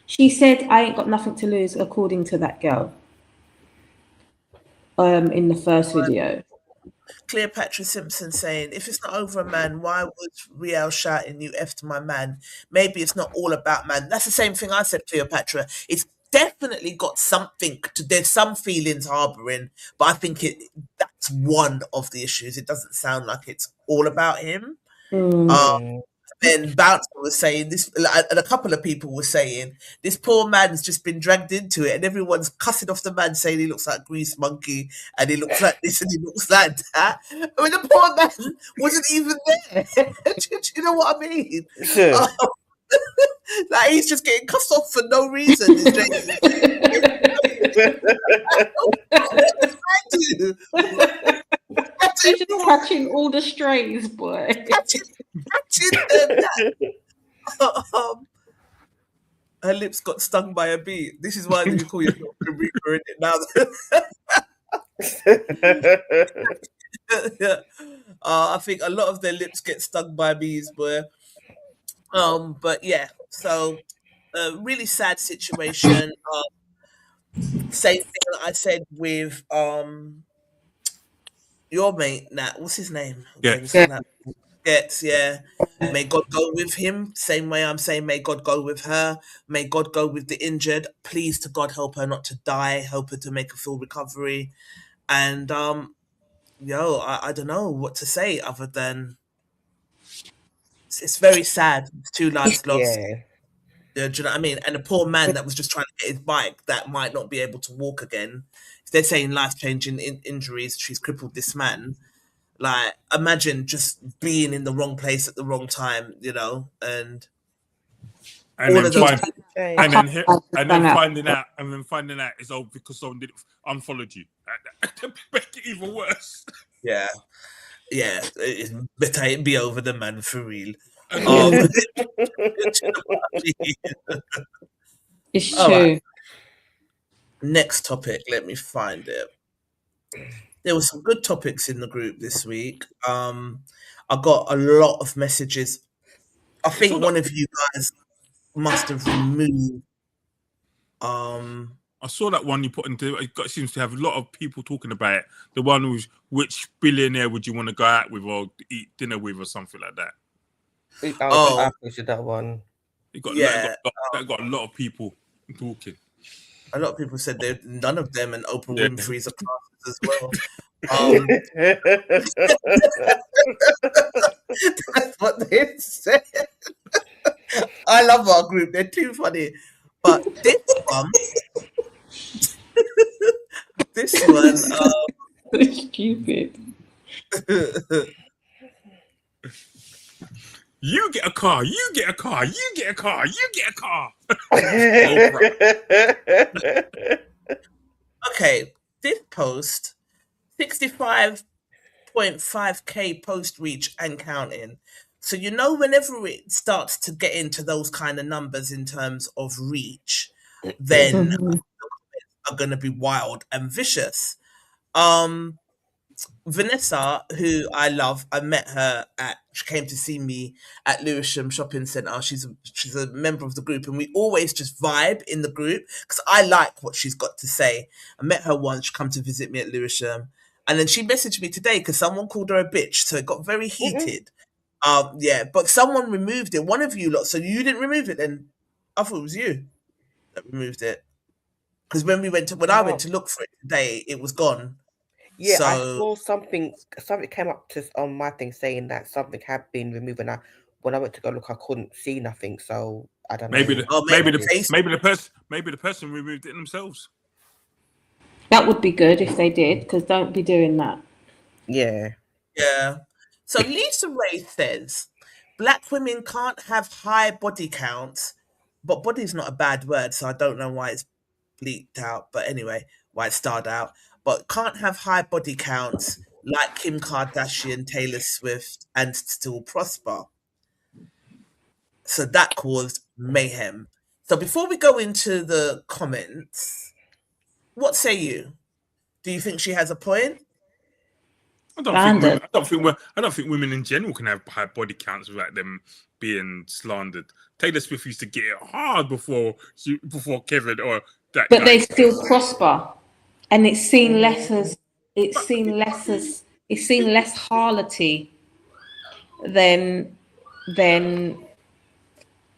she said, I ain't got nothing to lose, according to that girl. in the first video. Cleopatra Simpson saying, if it's not over a man, why was Riel shouting, you effed my man? Maybe it's not all about man. That's the same thing I said, Cleopatra. It's definitely got something to, there's some feelings harboring, but I think that's one of the issues. It doesn't sound like it's all about him. Then Bouncer was saying this, and a couple of people were saying this poor man's just been dragged into it, and everyone's cussing off the man, saying he looks like Grease Monkey, and he looks like this, and he looks like that. I mean, the poor man wasn't even there. Do you know what I mean? Like he's just getting cussed off for no reason. He's just catching all the strays, boy. Catching her lips got stung by a bee. This is why you call yourself the Reaper in it now. I think a lot of their lips get stung by bees, boy. But yeah, so really sad situation. Same thing that I said with your mate, Nat. What's his name? Gets, yeah. May God go with him. Same way I'm saying may God go with her. May God go with the injured. Please to God help her not to die. Help her to make a full recovery. And I don't know what to say other than it's very sad. 2 lives lost. Yeah. Do you know what I mean? And a poor man that was just trying to get his bike that might not be able to walk again. If they're saying life-changing injuries, she's crippled this man. Like, imagine just being in the wrong place at the wrong time, you know, and all then of those. finding out is all because someone did unfollowed you. To make it even worse. Yeah, it's better it be over the man for real. It's true. Right. Next topic, let me find it. There were some good topics in the group this week. I got a lot of messages. I think one of you guys must have removed. I saw that one you put into. It seems to have a lot of people talking about it. The one was which billionaire would you want to go out with or eat dinner with or something like that. I posted that one. That got a lot of people talking. A lot of people said none of them and Oprah Winfrey's are classes as well. That's what they said. I love our group. They're too funny. But this one, so stupid. You get a car. You get a car. You get a car. You get a car. Okay, this post, 65.5k post reach and counting. So you know, whenever it starts to get into those kind of numbers in terms of reach, then the comments are going to be wild and vicious. Vanessa, who I love, I met her she came to see me at Lewisham Shopping Centre. She's a member of the group, and we always just vibe in the group because I like what she's got to say. I met her once, she come to visit me at Lewisham, and then she messaged me today because someone called her a bitch, so it got very heated. But someone removed it. One of you lot, so you didn't remove it then? I thought it was you that removed it. Because when I went to look for it today, it was gone. Yeah, so, I saw something came up on my thing saying that something had been removed, and when I went to go look, I couldn't see nothing. So I don't know. Maybe the person removed it themselves. That would be good if they did, because don't be doing that. Yeah. So Lisa Ray says, Black women can't have high body counts, but body's not a bad word, so I don't know why it's bleeped out. But anyway, why it starred out. But can't have high body counts like Kim Kardashian, Taylor Swift, and still prosper. So that caused mayhem. So before we go into the comments, what say you? Do you think she has a point? I don't think women in general can have high body counts without them being slandered. Taylor Swift used to get it hard before Kevin or that. But they still prosper. And it's seen less as it's seen less harlotty than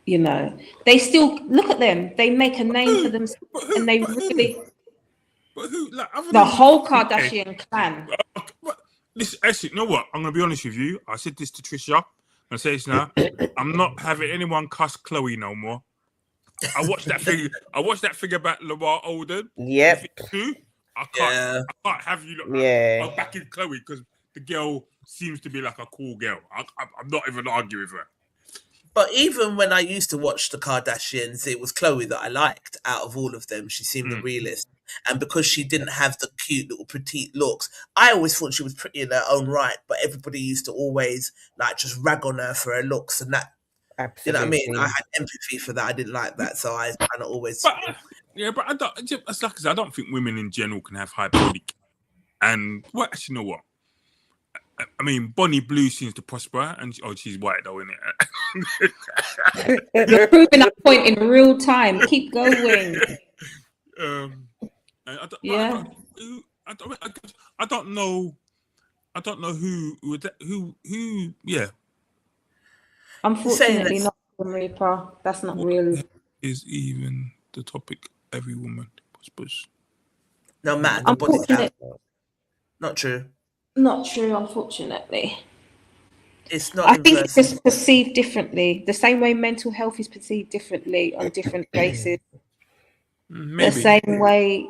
you know. They still look at them. They make a name for themselves, and they really. But who? Like, The whole Kardashian clan. This actually, you know what? I'm gonna be honest with you. I said this to Trisha. I say this now. I'm not having anyone cuss Chloe no more. I watched that thing. I watched that thing about Lamar Odom. Yep. I can't have you. I'm back in Chloe because the girl seems to be like a cool girl. I'm not even arguing with her. But even when I used to watch the Kardashians, it was Chloe that I liked out of all of them. She seemed the realest. And because she didn't have the cute little petite looks, I always thought she was pretty in her own right. But everybody used to always like just rag on her for her looks and that. Absolutely. You know what I mean? I had empathy for that. I didn't like that. So I kind of always... But I don't... It's like I don't think women in general can have high body count. And, well, actually, you know what? I mean, Bonnie Blue seems to prosper, and she's white though, isn't it? You're proving that point in real time. Keep going. I don't know who. Yeah. Unfortunately, not Reaper. That's not really. Is even the topic. Every woman prospers. No matter the body count. Not true. Not true, unfortunately. It's not. I think it's just perceived differently. The same way mental health is perceived differently on different races. Maybe. The same way,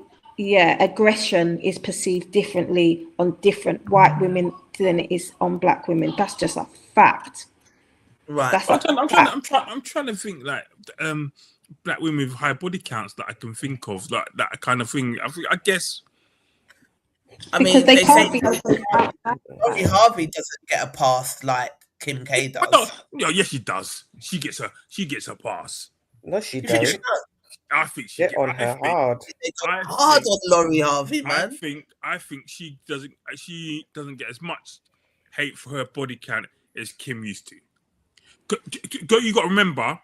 aggression is perceived differently on different white women than it is on black women. That's just a fact. Right. I'm trying to think like black women with high body counts that I can think of, like that kind of thing. I guess. I mean, they say Lori Harvey doesn't get a pass like Kim K does. Yes, she does. She gets a pass. No, she does. I think she get on her hard. Hard on Lori Harvey, man. I think she doesn't get as much hate for her body count as Kim used to. You got to remember,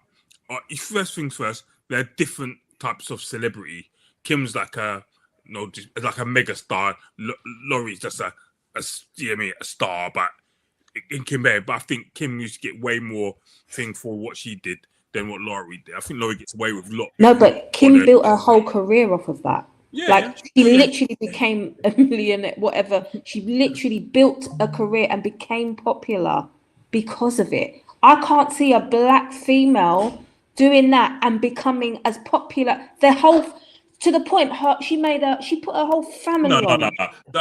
first things first, there are different types of celebrity. Kim's like a mega star. Lori's just a star, but in Kim Bay. But I think Kim used to get way more thing for what she did than what Lori did. I think Lori gets away with a lot. No, but Kim built her whole career off of that. She literally became a millionaire, whatever. She literally built a career and became popular because of it. I can't see a black female doing that and becoming as popular. To the point, she put her whole family on. No.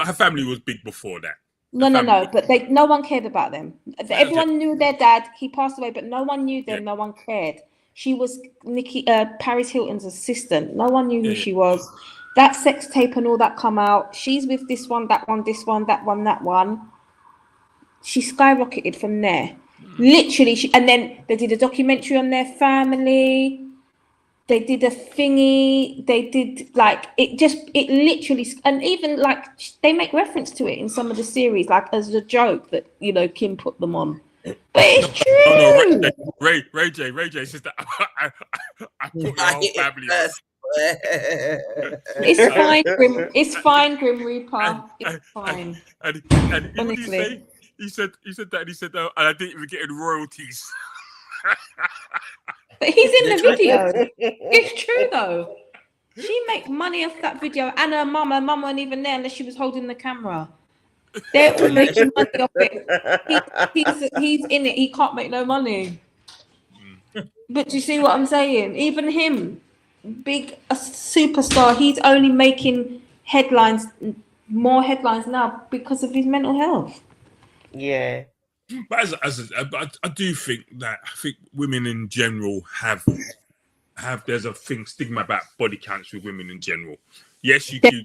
Her family was big before that. No. But no one cared about them. Everyone knew their dad. He passed away, but no one knew them. Yeah. No one cared. She was Paris Hilton's assistant. No one knew who she was. That sex tape and all that come out. She's with this one, that one, this one, that one, that one. She skyrocketed from there. Literally, and then they did a documentary on their family. They did a thingy. They did it literally, and even like they make reference to it in some of the series, like as a joke that Kim put them on. But it's true. No, Ray J says that I put my whole family on. It's fine, Grim. It's fine, Grim Reaper. It's fine. And what did he say? He said that. And he said, "Oh, and I didn't even get any royalties." But he's in the video. It's true though. She make money off that video, and her mum wasn't even there unless she was holding the camera. They're all making money off it. He's in it. He can't make no money. But do you see what I'm saying? Even him, a superstar, he's only making more headlines now because of his mental health. Yeah. But I do think that women in general have there's a stigma about body counts with women in general. Yes, you do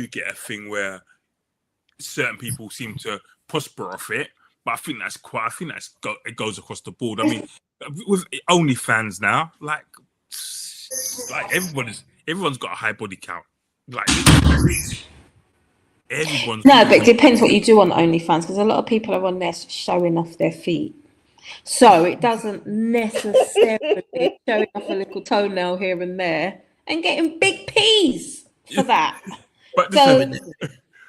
get a thing where certain people seem to prosper off it. But I think it goes across the board. I mean, with OnlyFans now, like everyone's got a high body count. Like everyone's. No, but it depends what you do on OnlyFans, because a lot of people are on there showing off their feet. So it doesn't necessarily showing off a little toenail here and there. and getting big P's for that. But So,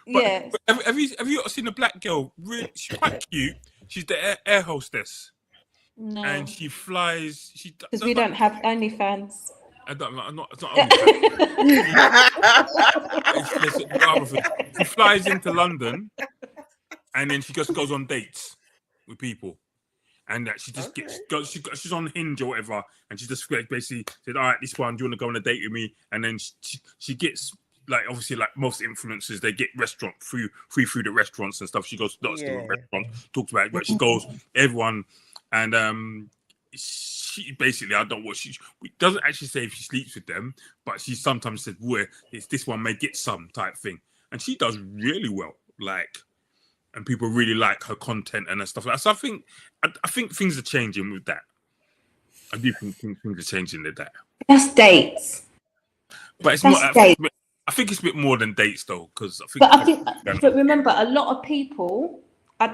yeah. Have you seen a black girl? Really, she's quite cute. She's the air hostess. No. And she flies. Because we don't have OnlyFans. I'm not OnlyFans. She flies into London, and then she just goes on dates with people. And that she just she's on Hinge or whatever, and she just basically said, "All right, this one, do you want to go on a date with me?" And then she gets, like, obviously, like most influencers, they get free food at restaurants and stuff. She goes to lots of different restaurants, talks about it, but she goes everyone, and she basically, I don't know what she doesn't actually say if she sleeps with them, but she sometimes said, "Well, it's this one may get some" type thing, and she does really well, like. And people really like her content and stuff like that. So I think things are changing with that. I do think things are changing with that. That's dates. But it's not. I think it's a bit more than dates, though, because But remember, a lot of people.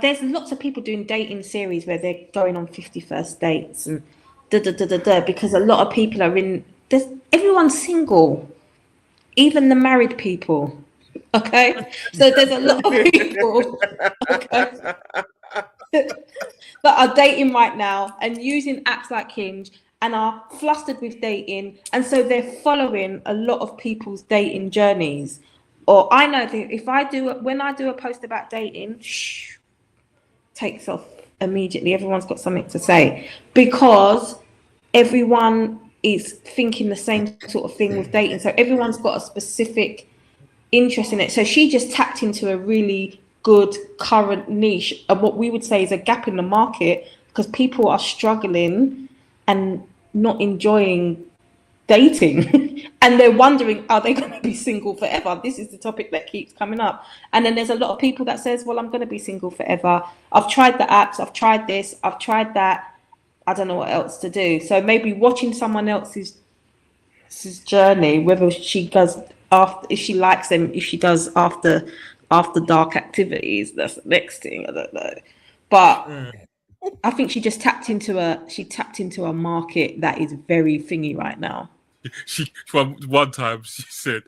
There's lots of people doing dating series where they're going on 51st dates and because a lot of people are in. Everyone's single, even the married people. Okay, so there's a lot of people that are dating right now and using apps like Hinge and are flustered with dating, and so they're following a lot of people's dating journeys. Or I know that when I do a post about dating, takes off immediately. Everyone's got something to say because everyone is thinking the same sort of thing with dating. So everyone's got a specific interest in it. So she just tapped into a really good current niche of what we would say is a gap in the market, because people are struggling and not enjoying dating and they're wondering, are they going to be single forever? This is the topic that keeps coming up. And then there's a lot of people that says, well, I'm going to be single forever. I've tried the apps, I've tried this, I've tried that, I don't know what else to do. So maybe watching someone else's journey, whether she does after, if she likes them, if she does after dark activities, that's the next thing. I don't know, but I think she just tapped into a market that is very thingy right now. One time she said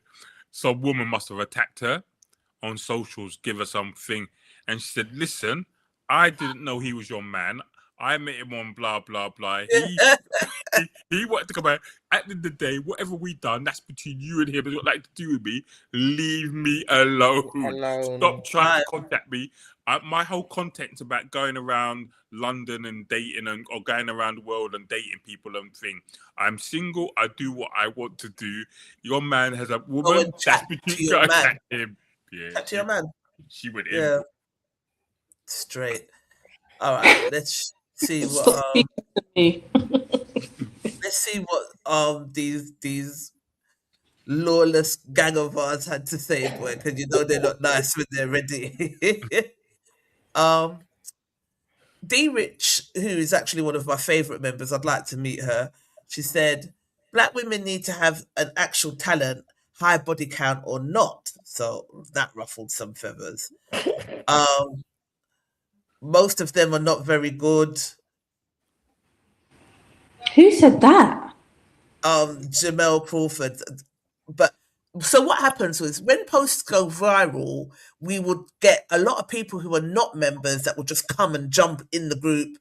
some woman must have attacked her on socials, give her something, and she said, "Listen, I didn't know he was your man. I met him on blah blah blah. He wanted to come out. At the end of the day, whatever we done, that's between you and him. It's got nothing to do with me. Leave me alone. Stop trying to contact me. My whole content's about going around London and dating or going around the world and dating people and thing. I'm single. I do what I want to do. Your man has a woman. That's between you and him. Yeah, chat to your man. She went in. Yeah, straight. All right, let's see what. Let's see what these lawless gang of ours had to say, boy, because you know they're not nice when they're ready. D Rich, who is actually one of my favorite members, I'd like to meet her. She said, "Black women need to have an actual talent, high body count or not." So that ruffled some feathers. Most of them are not very good. Who said that? Jamel Crawford. But so what happens was when posts go viral, we would get a lot of people who are not members that would just come and jump in the group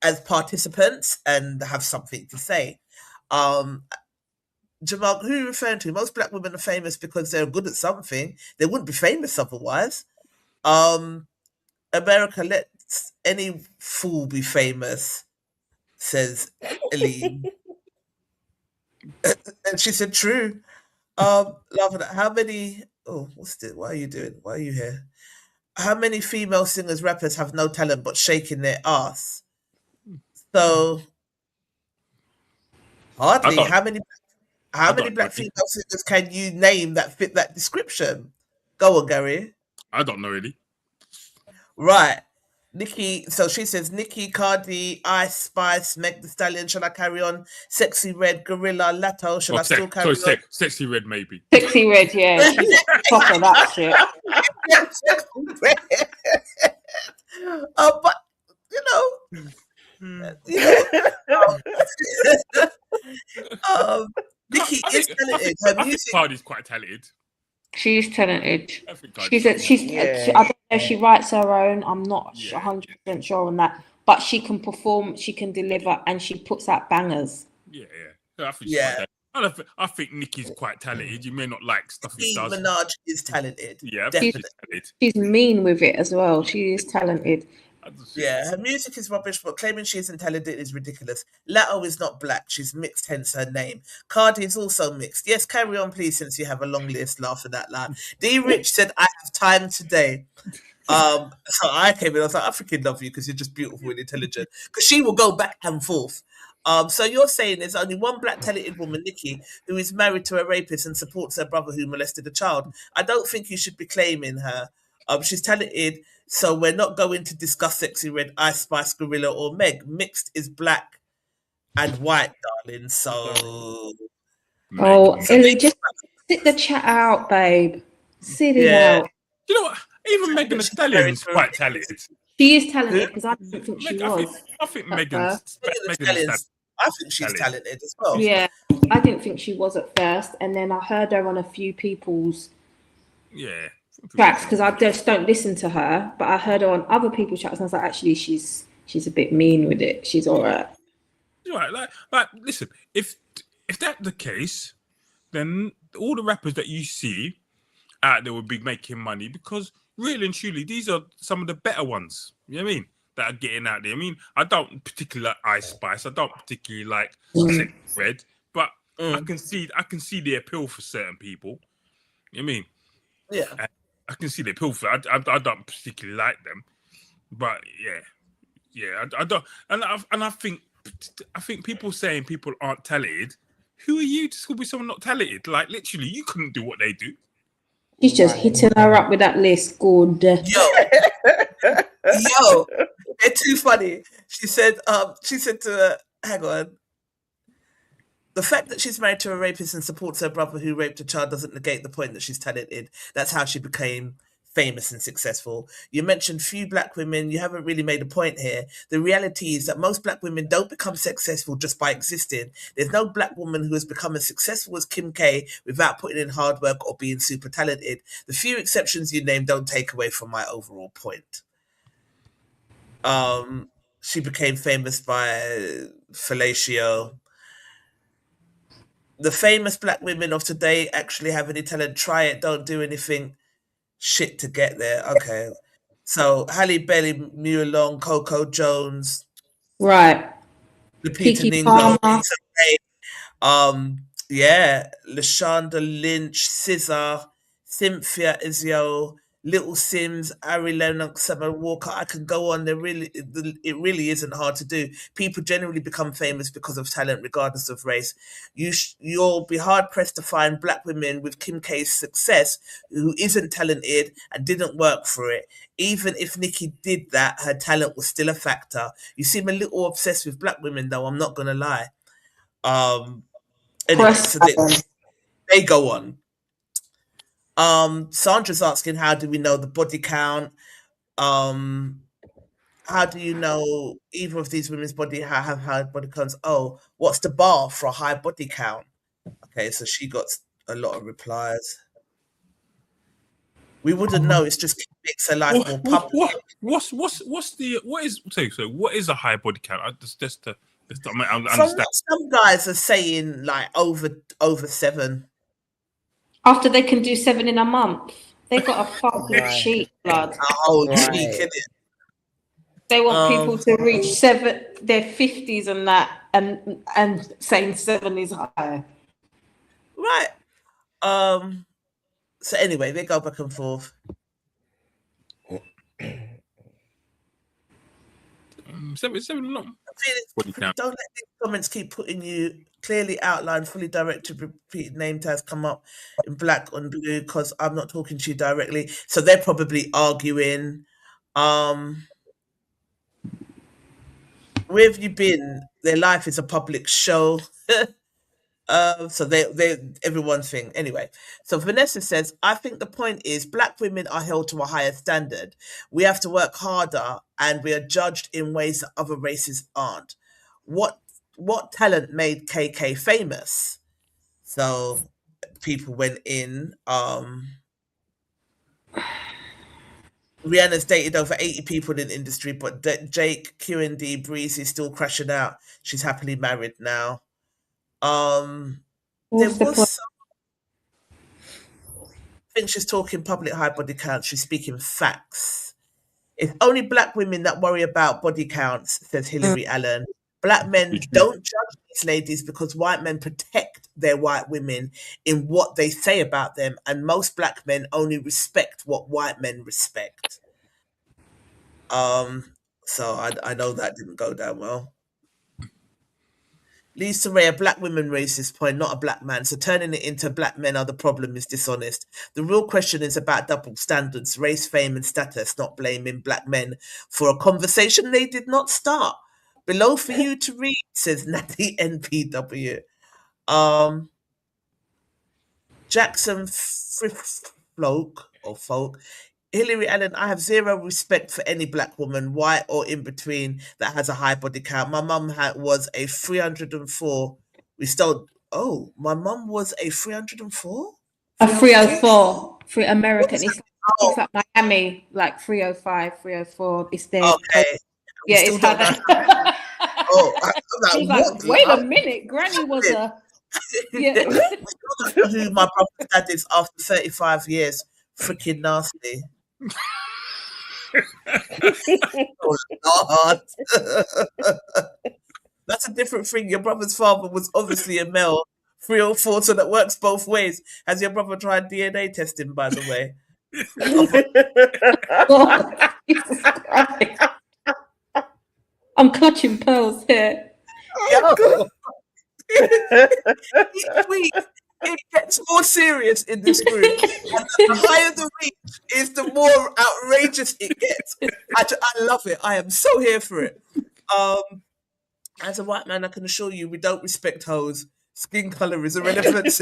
as participants and have something to say. Jamal, who are you referring to? Most black women are famous because they're good at something. They wouldn't be famous otherwise. America lets any fool be famous, says Eileen. And she said, true. Laughing at how many, what's this? What are you doing? Why are you here? How many female singers, rappers have no talent but shaking their ass? So, hardly. How many black female singers can you name that fit that description? Go on, Gary. I don't know really. Right. Nicki, so she says Nicki, Cardi, Ice Spice, Meg Thee Stallion, shall I carry on? Sexy Red, Gorilla, Lato, shall I still carry on? Sexy Red, maybe. Sexy Red, yeah. Top of that shit. But, Nikki I is think, talented. I Her think music. Cardi's quite talented. She's talented. I think She's Cardi's I don't know if she writes her own. I'm not Yeah. 100% sure on that, but she can perform, she can deliver, and she puts out bangers. Yeah. I think she's quite talented. I think Nicki's quite talented. You may not like stuff he Nicki does. Minaj is talented. Yeah, I think Definitely. she's talented. She's mean with it as well. She is talented. Yeah, her music is rubbish, but claiming she isn't talented is ridiculous. Lato is not black, she's mixed, hence her name. Cardi is also mixed. Yes, carry on, please, since you have a long list. Laughing that loud. D Rich said, I have time today. So I came in, I was like, I freaking love you because you're just beautiful and intelligent. Because she will go back and forth. So you're saying there's only one black talented woman, Nikki, who is married to a rapist and supports her brother who molested a child. I don't think you should be claiming her. She's talented, so we're not going to discuss Sexy Red, Ice Spice, Gorilla, or Meg. Mixed is black and white, darling. So, Ellie, just sit the chat out, babe. Sit it out. You know what? Even Megan Thee Stallion's quite talented. She is talented because I don't think she was. I think Megan Thee Stallion. I think she's talented as well. Yeah, I didn't think she was at first, and then I heard her on a few people's tracks because I just don't listen to her, but I heard her on other people's tracks, and I was like, actually, she's a bit mean with it. She's all right. Right, like listen, if that's the case, then all the rappers that you see out there will be making money because really and truly, these are some of the better ones. You know what I mean? That are getting out there. I mean, I don't particularly like Ice Spice. I don't particularly like Sexy Red, but I can see the appeal for certain people. You know what I mean? Yeah. I can see the appeal for it. I don't particularly like them, but I don't. And I think people saying people aren't talented. Who are you to be someone not talented? Like literally, you couldn't do what they do. She's just hitting her up with that list. Good. Yo, they're too funny. She said to her, hang on. The fact that she's married to a rapist and supports her brother who raped a child doesn't negate the point that she's talented. That's how she became famous and successful. You mentioned few black women. You haven't really made a point here. The reality is that most black women don't become successful just by existing. There's no black woman who has become as successful as Kim K without putting in hard work or being super talented. The few exceptions you name don't take away from my overall point. She became famous by fellatio. The famous black women of today actually have any talent. Try it, don't do anything shit to get there. Okay. So Halle Berry, Muir Long, Coco Jones. Right. Lupita Nyong'o. Lashonda Lynch, SZA, Cynthia Ezio, Little Sims, Ari Lennox, Summer Walker. I can go on. It really isn't hard to do. People generally become famous because of talent, regardless of race. You'll be hard pressed to find black women with Kim K's success who isn't talented and didn't work for it. Even if Nikki did that, her talent was still a factor. You seem a little obsessed with black women, though. I'm not gonna lie. Anyway, so they go on. Sandra's asking, how do we know the body count? How do you know either of these women's body have high body counts? Oh, what's the bar for a high body count? Okay, so she got a lot of replies. We wouldn't know. It's just makes her life more public. What is a high body count? I understand. From what some guys are saying, like over 7. After they can do 7 in a month, they got a fucking cheat, blood. A whole cheek, innit? They want people to reach 7, their 50s and that, and saying 7 is high. Right. So anyway, they go back and forth. Seven long. Don't let these comments keep putting you clearly outlined, fully directed, repeated name tags come up in black on blue because I'm not talking to you directly. So they're probably arguing. Where have you been? Their life is a public show. So they everyone's thing. Anyway, so Vanessa says, I think the point is black women are held to a higher standard. We have to work harder and we are judged in ways that other races aren't. What talent made KK famous? So people went in. Rihanna's dated over 80 people in the industry, but Jake, QND, Breeze is still crashing out. She's happily married now. There was some, I think she's talking public high body count. She's speaking facts. It's only black women that worry about body counts, says Hillary Allen. Black men don't judge these ladies because white men protect their white women in what they say about them, and most black men only respect what white men respect. So I know that didn't go down well. Lisa Ray, a black woman raised this point, not a black man. So turning it into black men are the problem is dishonest. The real question is about double standards, race, fame, and status, not blaming black men for a conversation they did not start. Below for you to read, says Natty NPW. Jackson Folk. Hillary Allen, I have zero respect for any black woman, white or in between, that has a high body count. My mum was a 304. My mum was a 304? A 304 for American. It's like Miami, like 305, 304. It's there. Okay. Yeah, it's how that. I'm like, wait a minute. Granny was a. Yeah. Who my brother's dad is after 35 years. Freaking nasty. Oh, Lord. That's a different thing. Your brother's father was obviously a male 304, so that works both ways. Has your brother tried DNA testing, by the way? I'm clutching pearls here. Each week it gets more serious in this group. And the higher the reach is, the more outrageous it gets. I love it. I am so here for it. As a white man, I can assure you we don't respect hoes. Skin colour is irrelevant.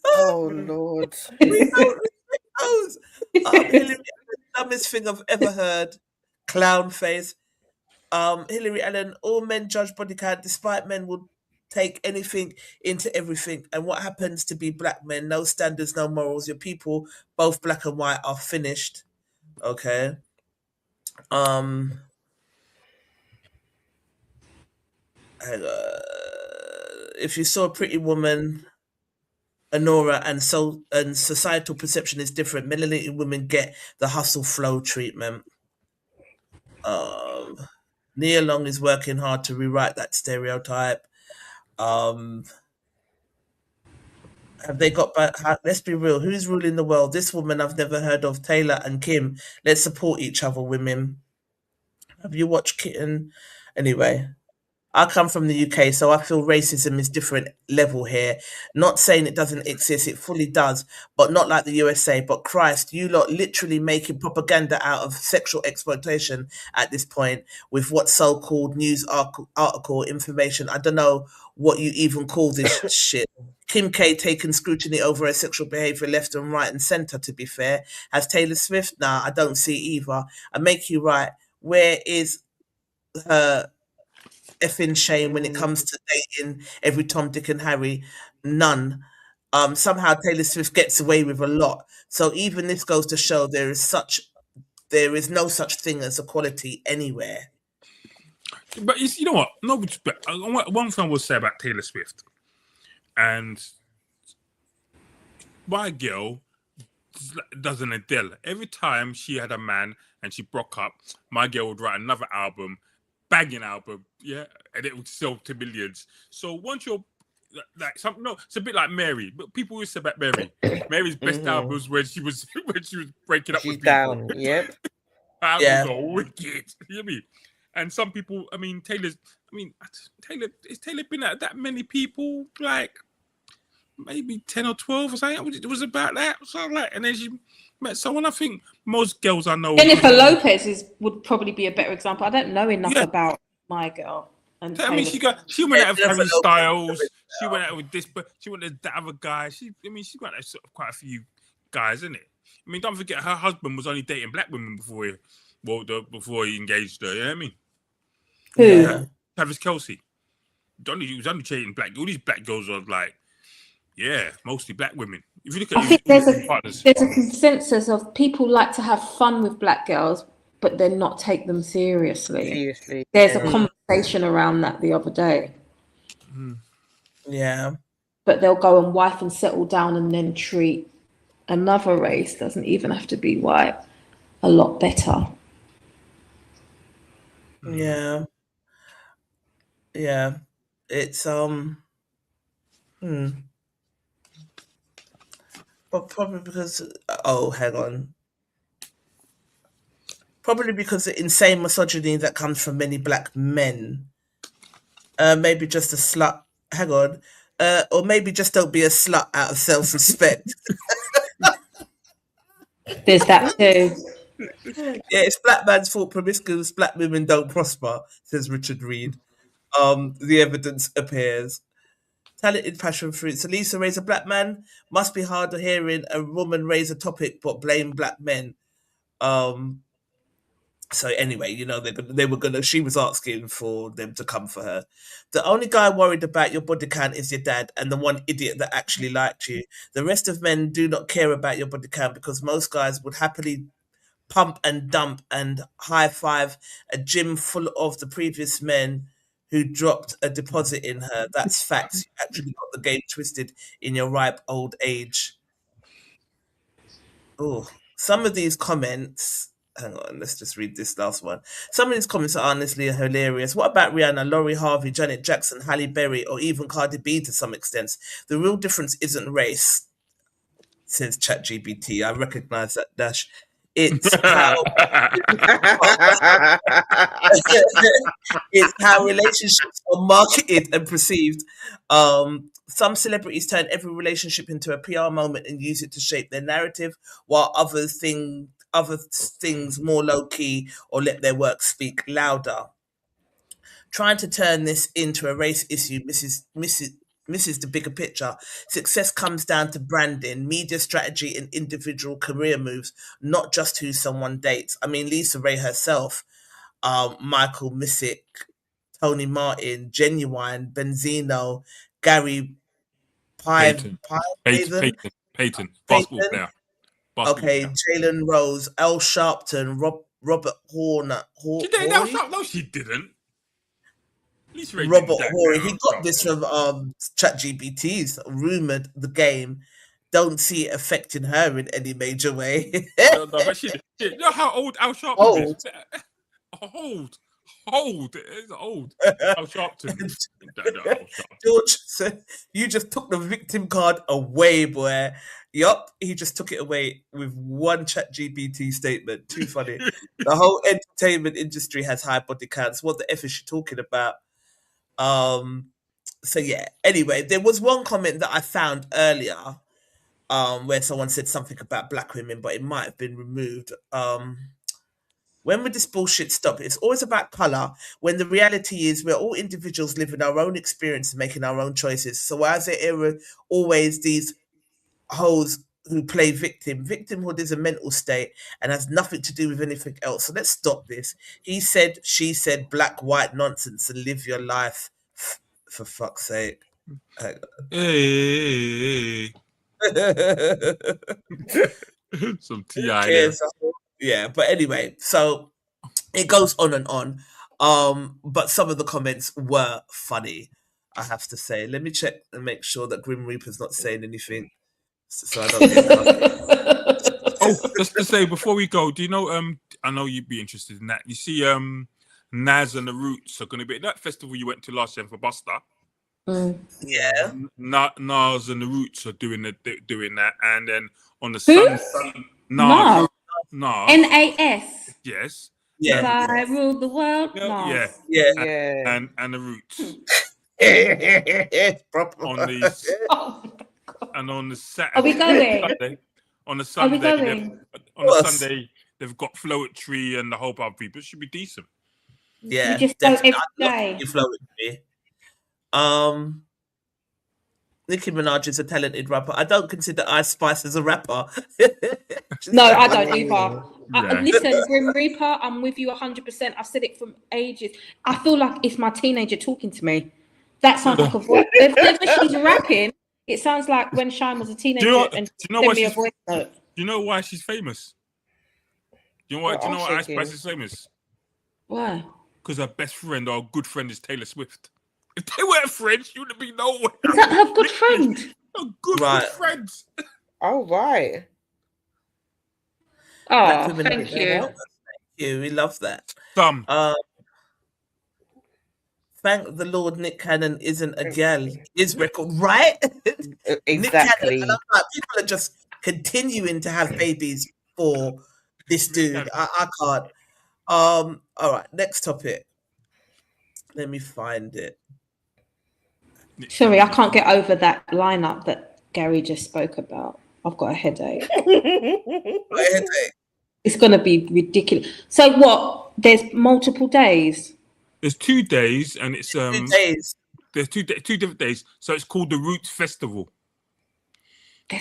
Oh, Lord. We don't respect hoes. Hillary, the dumbest thing I've ever heard. Clown face. Hillary Allen, all men judge body count, despite men will take anything into everything. And what happens to be black men? No standards, no morals. Your people, both black and white, are finished. Okay. If you saw a pretty woman, Honora, and societal perception is different. Melanated women get the hustle flow treatment. Nia Long is working hard to rewrite that stereotype. Have they got back? Let's be real. Who's ruling the world? This woman I've never heard of, Taylor and Kim. Let's support each other, women. Have you watched Kitten? Anyway, I come from the UK, so I feel racism is different level here. Not saying it doesn't exist, it fully does, but not like the USA. But Christ, you lot literally making propaganda out of sexual exploitation at this point with what so-called news article information. I don't know what you even call this shit. Kim K taking scrutiny over her sexual behaviour left and right and centre, to be fair. Has Taylor Swift? Nah, I don't see either. I make you right. Where is her effing shame when it comes to dating every Tom, Dick and Harry? None. Somehow Taylor Swift gets away with a lot. So even this goes to show there is no such thing as equality anywhere. But you know what? No respect. One thing I will say about Taylor Swift, and my girl does an Adele. Every time she had a man and she broke up, my girl would write another album, banging album, yeah, and it would sell to millions. So once you're like it's a bit like Mary. But people always say about Mary. Mary's best albums when she was breaking up with people. Down, yep. Albums are wicked. You know what I mean? And some people, Taylor, has Taylor been at that many people? Like maybe 10 or 12 or something. It was about that. So and then she met someone. I think most girls I know. Jennifer Lopez would probably be a better example. I don't know enough about my girl. And she went out with Harry Styles. She went out with this, but she went with that other guy. She went out with quite a few guys, isn't it? Don't forget her husband was only dating black women before he engaged her. You know what I mean? Who? Yeah. Travis Kelce. He was only dating black. All these black girls are like, yeah, mostly black women. If you look at I think there's partners, a consensus of people like to have fun with black girls, but then not take them seriously. Seriously. There's a conversation around that the other day. Yeah. But they'll go and wife and settle down and then treat another race, doesn't even have to be white, a lot better. Yeah. Yeah. It's but probably because hang on. Probably because the insane misogyny that comes from many black men. Maybe just a slut. Hang on. Or maybe just don't be a slut out of self-respect. There's that too. Yeah, it's black man's fault promiscuous black women don't prosper, says Richard Reed. The evidence appears. Talented passion fruit. So Lisa raise a black man. Must be hard hearing a woman raise a topic but blame black men. So anyway, they were gonna. She was asking for them to come for her. The only guy worried about your body count is your dad, and the one idiot that actually liked you. The rest of men do not care about your body count because most guys would happily pump and dump and high five a gym full of the previous men who dropped a deposit in her. That's facts. You actually got the game twisted in your ripe old age. Oh, some of these comments. Hang on, let's just read this last one. Some of these comments are honestly hilarious. What about Rihanna, Laurie Harvey, Janet Jackson, Halle Berry, or even Cardi B to some extent? The real difference isn't race, says ChatGPT. I recognize that dash. It's how it's how relationships are marketed and perceived. Some celebrities turn every relationship into a PR moment and use it to shape their narrative, while other things more low key or let their work speak louder. Trying to turn this into a race issue misses the bigger picture. Success comes down to branding, media strategy, and individual career moves, not just who someone dates. I mean, Lisa Ray herself, Michael Missick, Tony Martin, Genuine, Benzino, Gary Peyton, Payton, basketball player. Okay, Jalen Rose, Al Sharpton, Robert Horner. She did Al Sharpton? No, she didn't. Robert Horry. He got this from ChatGPT's rumored the game. Don't see it affecting her in any major way. No, but you know how old Al Sharpton is? Old. It's old. Al Sharpton. George, so you just took the victim card away, boy. Yup, he just took it away with one ChatGPT statement. Too funny. The whole entertainment industry has high body counts. What the F is she talking about? So yeah. Anyway, there was one comment that I found earlier, where someone said something about black women, but it might have been removed. When would this bullshit stop? It's always about color, when the reality is we're all individuals living our own experience and making our own choices. So why is there always these hoes who play victim? Victimhood is a mental state and has nothing to do with anything else. So let's stop this. He said, she said, black, white nonsense and live your life. For fuck's sake. Hey. Some TI there. Yeah, but anyway, so it goes on and on. But some of the comments were funny, I have to say. Let me check and make sure that Grim Reaper's not saying anything, so I don't get Oh, just to say before we go, do you know? I know you'd be interested in that. You see, Nas and the Roots are going to be at that festival you went to last year for Buster. Yeah, Nas and the Roots are doing that, and then on the Nas. Nas. NAS. Yes. Yeah. If I ruled the world. Yeah. And the Roots. On these. And on the Saturday. Are we going? On the Sunday. Sunday they've got Floetry and the whole other people. It should be decent. Yeah. You just go every day. Floetry. Nicki Minaj is a talented rapper. I don't consider Ice Spice as a rapper. No, I don't either. Listen, Grim Reaper, I'm with you 100%. I've said it from ages. I feel like it's my teenager talking to me. That sounds like a voice. If she's rapping, it sounds like when Shine was a teenager and sent me a voice note. Do you know why she's famous? Do you know why Ice Spice is famous? Why? Because her best friend or good friend is Taylor Swift. If they weren't friends, she wouldn't be nowhere. Is that her good friend? Her good friend. Oh, right. Oh, thank you. Thank you. We love that. Thank the Lord Nick Cannon isn't a gal. His record, right? Exactly. Nick Cannon, and I'm like, people are just continuing to have babies for this dude. I can't. All right, next topic. Let me find it. Sorry, I can't get over that lineup that Gary just spoke about. I've got a headache. It's going to be ridiculous. So what? There's multiple days? There's 2 days, and it's 2 days. There's two different days. So it's called the Roots Festival.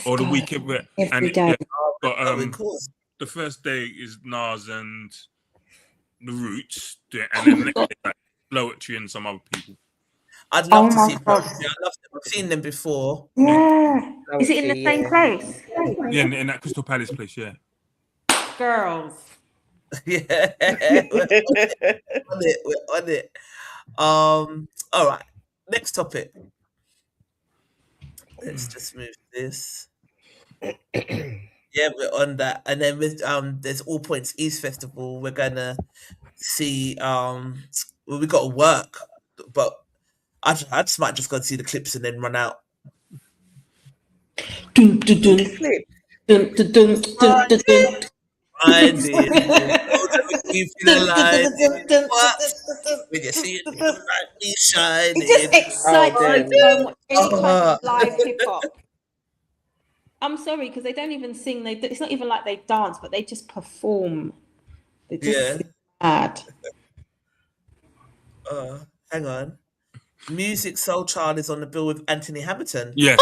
Or the weekend. Every day. But the first day is Nas and the Roots, and then the next day, like, Poetry and some other people. I'd love to see Poetry. I love them. I've seen them before. Yeah. Is it in the same place? Yeah, in that Crystal Palace place, yeah. Girls. Yeah. We're on it. All right. Next topic. Let's just move this. Yeah, we're on that. And then with there's All Points East Festival. We're gonna see well, we gotta work, but I just might just go and see the clips and then run out. Dun, dun, dun. Dun, dun, dun, dun, dun, dun. I did. You feel like what? When you see it, be shining. It just excites me so much. Any kind of live hip hop. I'm sorry, because they don't even sing. It's not even like they dance, but they just perform. They just mad. Hang on. Music Soul Child is on the bill with Anthony Hamilton. Yes,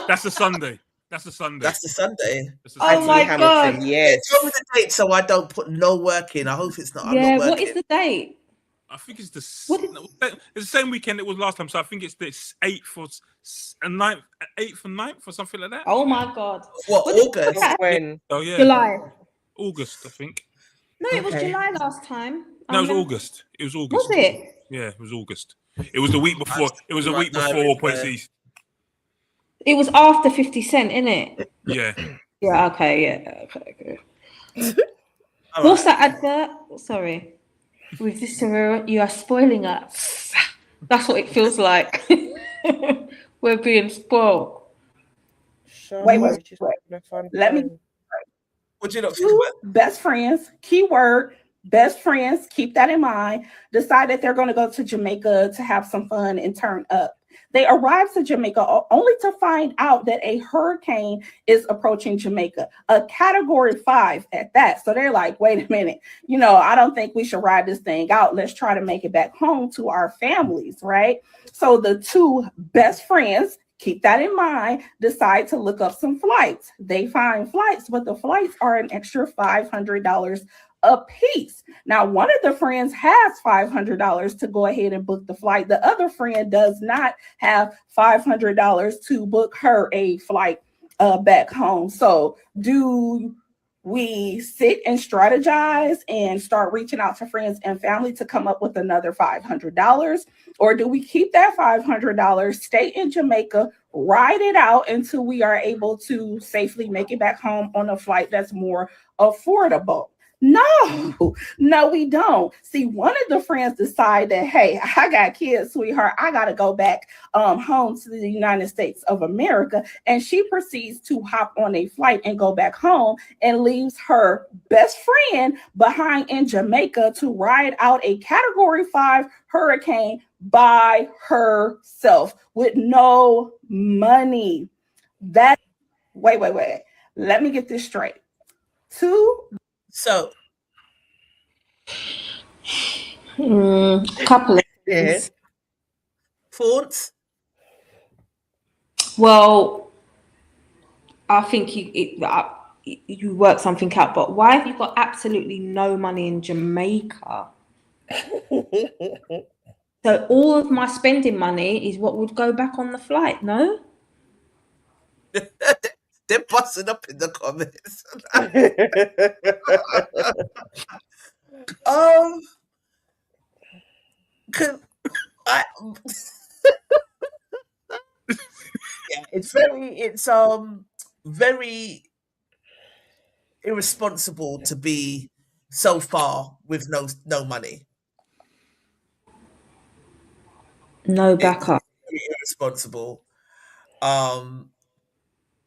that's the Sunday. That's the Sunday. Oh my God! Yes. Tell me the date so I don't put no work in. I hope it's not. I'm not working. What is the date? I think it's it's the same weekend it was last time, so I think it's the 8th or 9th, 8th and 9th or something like that. Oh my God! What August? When? Oh yeah, July. August, I think. No, it was July last time. No, it was August. It was August. Was it? Yeah, it was August. It was the week before. It was the week before All Points East. It was after 50 Cent, innit? Yeah. Yeah. Okay. Yeah. Okay. What's that advert? Sorry. With this, you are spoiling us. That's what it feels like. We're being spoiled. Wait. Let me. Would you not Two best friends, keyword, best friends, keep that in mind, decide that they're going to go to Jamaica to have some fun and turn up. They arrive to Jamaica only to find out that a hurricane is approaching Jamaica, a category 5 at that. So they're like, wait a minute, I don't think we should ride this thing out. Let's try to make it back home to our families, right? So the two best friends, keep that in mind, decide to look up some flights. They find flights, but the flights are an extra $500 a piece. Now, one of the friends has $500 to go ahead and book the flight. The other friend does not have $500 to book her a flight back home. So do we sit and strategize and start reaching out to friends and family to come up with another $500? Or do we keep that $500, stay in Jamaica, ride it out until we are able to safely make it back home on a flight that's more affordable? No, we don't. See, one of the friends decide that, hey, I got kids, sweetheart. I got to go back home to the United States of America. And she proceeds to hop on a flight and go back home and leaves her best friend behind in Jamaica to ride out a category 5 hurricane by herself with no money. Wait. Let me get this straight. So, couple of things. Thoughts? Well, I think you work something out. But why have you got absolutely no money in Jamaica? So all of my spending money is what would go back on the flight, no? They're busting up in the comments. Yeah, it's very irresponsible to be so far with no money. No backup. It's very irresponsible.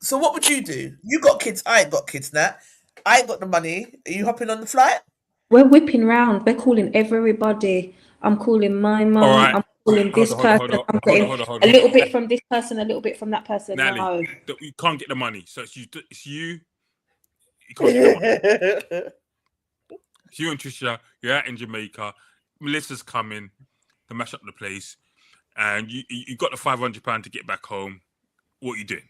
So what would you do? You got kids. I ain't got kids now. I ain't got the money. Are you hopping on the flight? We're whipping round. We're calling everybody. I'm calling my mum. Right. I'm calling this person. I'm getting a little bit from this person, a little bit from that person. Natalie, No. you can't get the money. So it's you. You can't get the money. It's you and Trisha. You're out in Jamaica. Melissa's coming to mash up the place, and you got the £500 to get back home. What are you doing?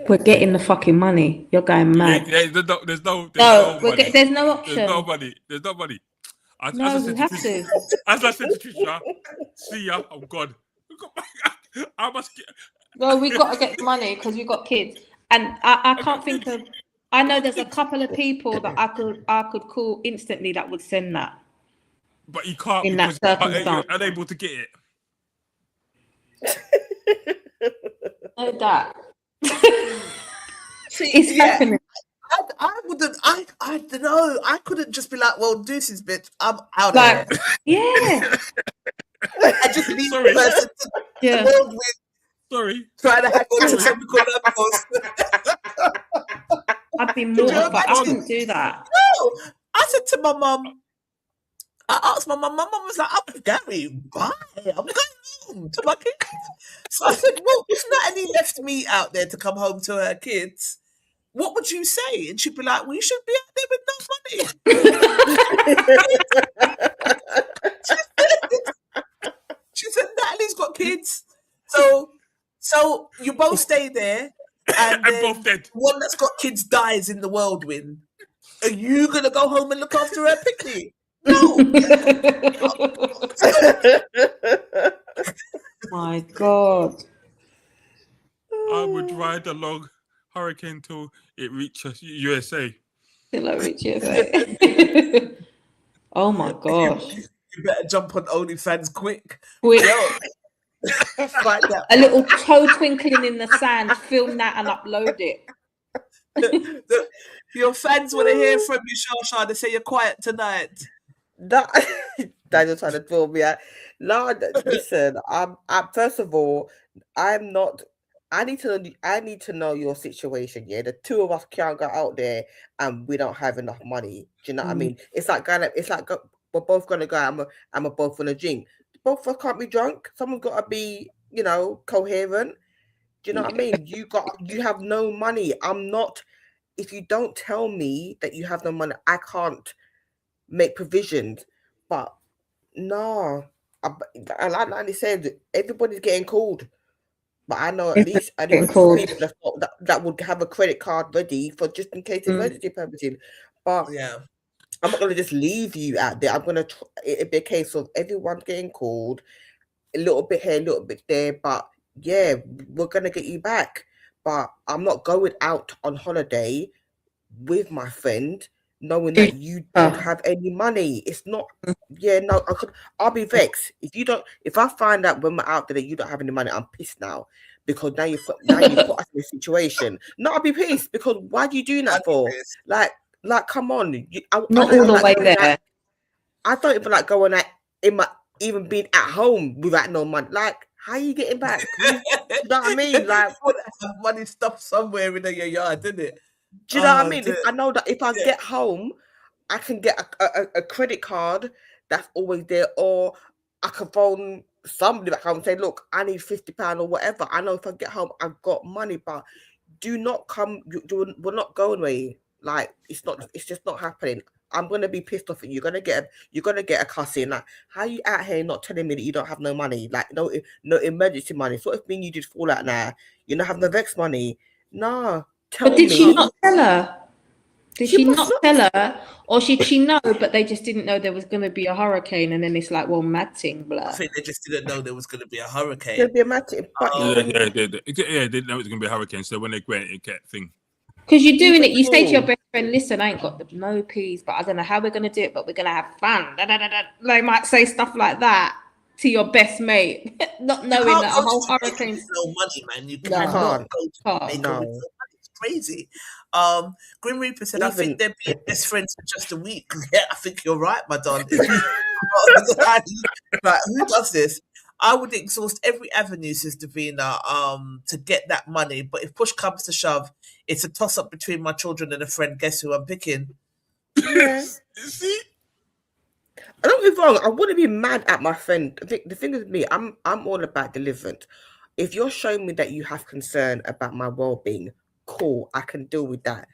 We're getting the fucking money. You're going mad. There's no money. There's no option. There's no money. There's no money. As I said to Trisha, see ya. Oh God. I must get. No, we got to get the money because we got kids, and I can't think of. I know there's a couple of people that I could call instantly that would send that. But you can't in because that circumstance. you're unable to get it. No, that. See, It's happening. I wouldn't. I don't know. I couldn't just be like, "Well, deuces, bitch. I'm out Like, of yeah. I just leave the person to the world with. Sorry. Trying to hack on to chemical levels. I'd be more, but I wouldn't do that. No, I said to my mum. I asked my mum. My mum was like, "I'm Gary. Bye. I'm going home to my kids." So I said, "Well, if Natalie left me out there to come home to her kids, what would you say?" And she'd be like, "Well, you should be out there with no money." She said, "Natalie's got kids, so you both stay there, and both dead. One that's got kids dies in the whirlwind. Are you gonna go home and look after her picnic?" No. My God. I would ride along hurricane till it reaches USA. Till I reach USA. Oh my gosh. You better jump on OnlyFans quick. Quick. Find that. A little toe twinkling in the sand, film that and upload it. Your fans want to hear from you, Shasha. They say you're quiet tonight. Daniel trying to fill me out. No, listen. First of all, I'm not. I need to know your situation. Yeah, the two of us can't go out there and we don't have enough money. Do you know what I mean? It's like we're both gonna go. I'm both gonna drink. Both of us can't be drunk. Someone's got to be, coherent. Do you know what I mean? You have no money. I'm not. If you don't tell me that you have no money, I can't make provisions. But no, and like Nanny said, everybody's getting called. But I know at least people that would have a credit card ready for just in case emergency purposes. But yeah, I'm not going to just leave you out there. I'm going to. It'd be a case of everyone getting called, a little bit here, a little bit there. But yeah, we're going to get you back. But I'm not going out on holiday with my friend knowing that you don't have any money. It's not. Yeah, no. I'll be vexed if I find out when we're out there that you don't have any money. I'm pissed now because now you put us in a situation. No, I'll be pissed because why are you doing that for? Like, come on. Not all the way there. I don't even like going out even being at home without no money. Like, how are you getting back? You know what I mean? Like, money stuffed somewhere in your yard, didn't it? Do you know what I mean? I know that if I get home, I can get a credit card that's always there, or I can phone somebody back home and say, "Look, I need £50 or whatever." I know if I get home, I've got money, but do not come. We're not going away. Like, it's just not happening. I'm gonna be pissed off at you. You're gonna get a cussing. Like, how are you out here not telling me that you don't have no money? Like, no emergency money. So what if me and you just fall out now? You don't have no vex money. No. But did she not tell her? Did she not must tell her? Or did she know, but they just didn't know there was going to be a hurricane, and then it's like, well, mad thing, I blah. think they just didn't know there was going to be a hurricane. There'd be a matter, but even They didn't know it was going to be a hurricane. So when they went, it kept thing. Because you're doing it, you say to your cool. best friend, listen, I ain't got no peas, but I don't know how we're going to do it, but we're going to have fun. Da, da, da, da. They might say stuff like that to your best mate, not knowing can't that go a whole to Jamaica hurricane. with no money, man. You You cannot can't. go to Can't. Jamaica with no No. money. It's crazy. Grim Reaper said, I think Even- they're being best friends for just a week. Yeah, I think you're right, madame. Like, who does this? I would exhaust every avenue, says Davina, to get that money. But if push comes to shove, it's a toss up between my children and a friend. Guess who I'm picking? Yeah. See? Don't get me wrong, I wouldn't be mad at my friend. The thing is with me, I'm all about deliverance. If you're showing me that you have concern about my well-being, cool, I can deal with that.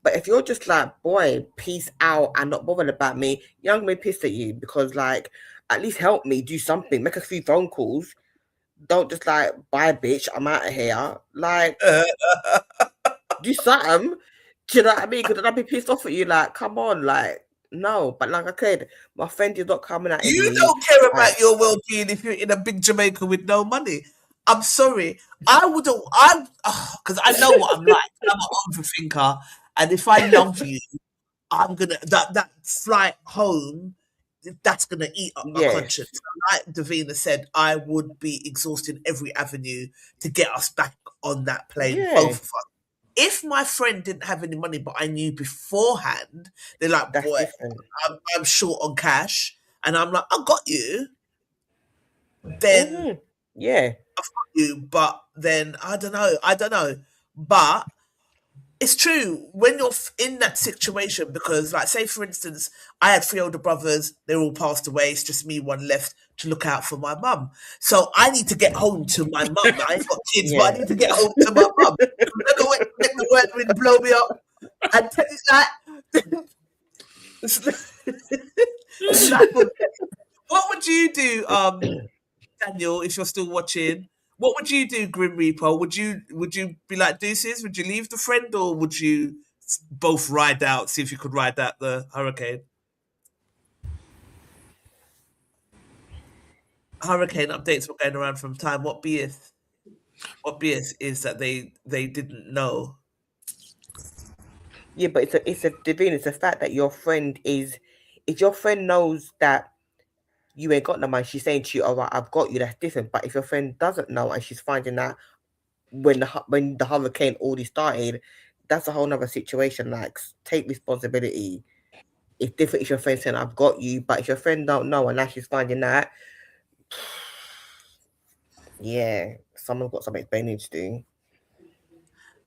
But if you're just like, boy, peace out and not bothered about me, yeah, I'm gonna be pissed at you because like at least help me do something, make a few phone calls. Don't just like bye bitch, I'm out of here. Like do something. Do you know what I mean? Because I'd be pissed off at you, like, come on, like, no. But like I said, my friend is not coming at You me. don't care about your well-being if you're in a big Jamaica with no money. I'm sorry. I wouldn't. Because I know what I'm like. I'm an overthinker, and if I love you, I'm gonna that flight home. That's gonna eat up my Yes. conscience. So like Davina said, I would be exhausting every avenue to get us back on that plane, Yeah. both of us. If my friend didn't have any money, but I knew beforehand, they're like, That's boy, different. I'm short on cash, and I'm like, I got you. Then Yeah. you, but then I don't know. But it's true when you're in that situation because, like, say for instance, I had 3 older brothers; they're all passed away. It's just me, one left to look out for my mum. So I need to get home to my mum. I ain't got kids, but I need to get home to my mum. Remember when the word wind blow me up and tell you that? What would you do, Daniel, if you're still watching? What would you do, Grim Reaper? Would you be like deuces? Would you leave the friend, or would you both ride out? See if you could ride out the hurricane. Hurricane updates were going around from time. What BS is that they didn't know. Yeah, but it's a fact that your friend is, if your friend knows that you ain't got no money, she's saying to you, all right, I've got you, that's different. But if your friend doesn't know and she's finding that when the hurricane already started, that's a whole nother situation. Like, take responsibility. It's different if your friend saying, I've got you, but if your friend don't know and now she's finding that, yeah, someone's got some explaining to do.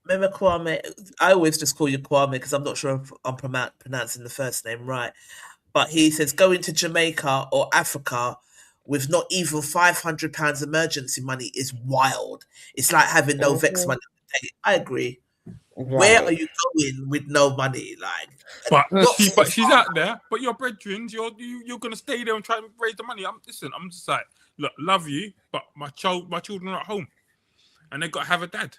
Remember Kwame? I always just call you Kwame because I'm not sure if I'm pronouncing the first name right. But he says going to Jamaica or Africa with not even £500 emergency money is wild. It's like having no vex money. I agree. Right. Where are you going with no money? Like, but she's out there. But your brethren, you're gonna stay there and try and raise the money. I'm just like, look, love you, but my children are at home, and they got to have a dad.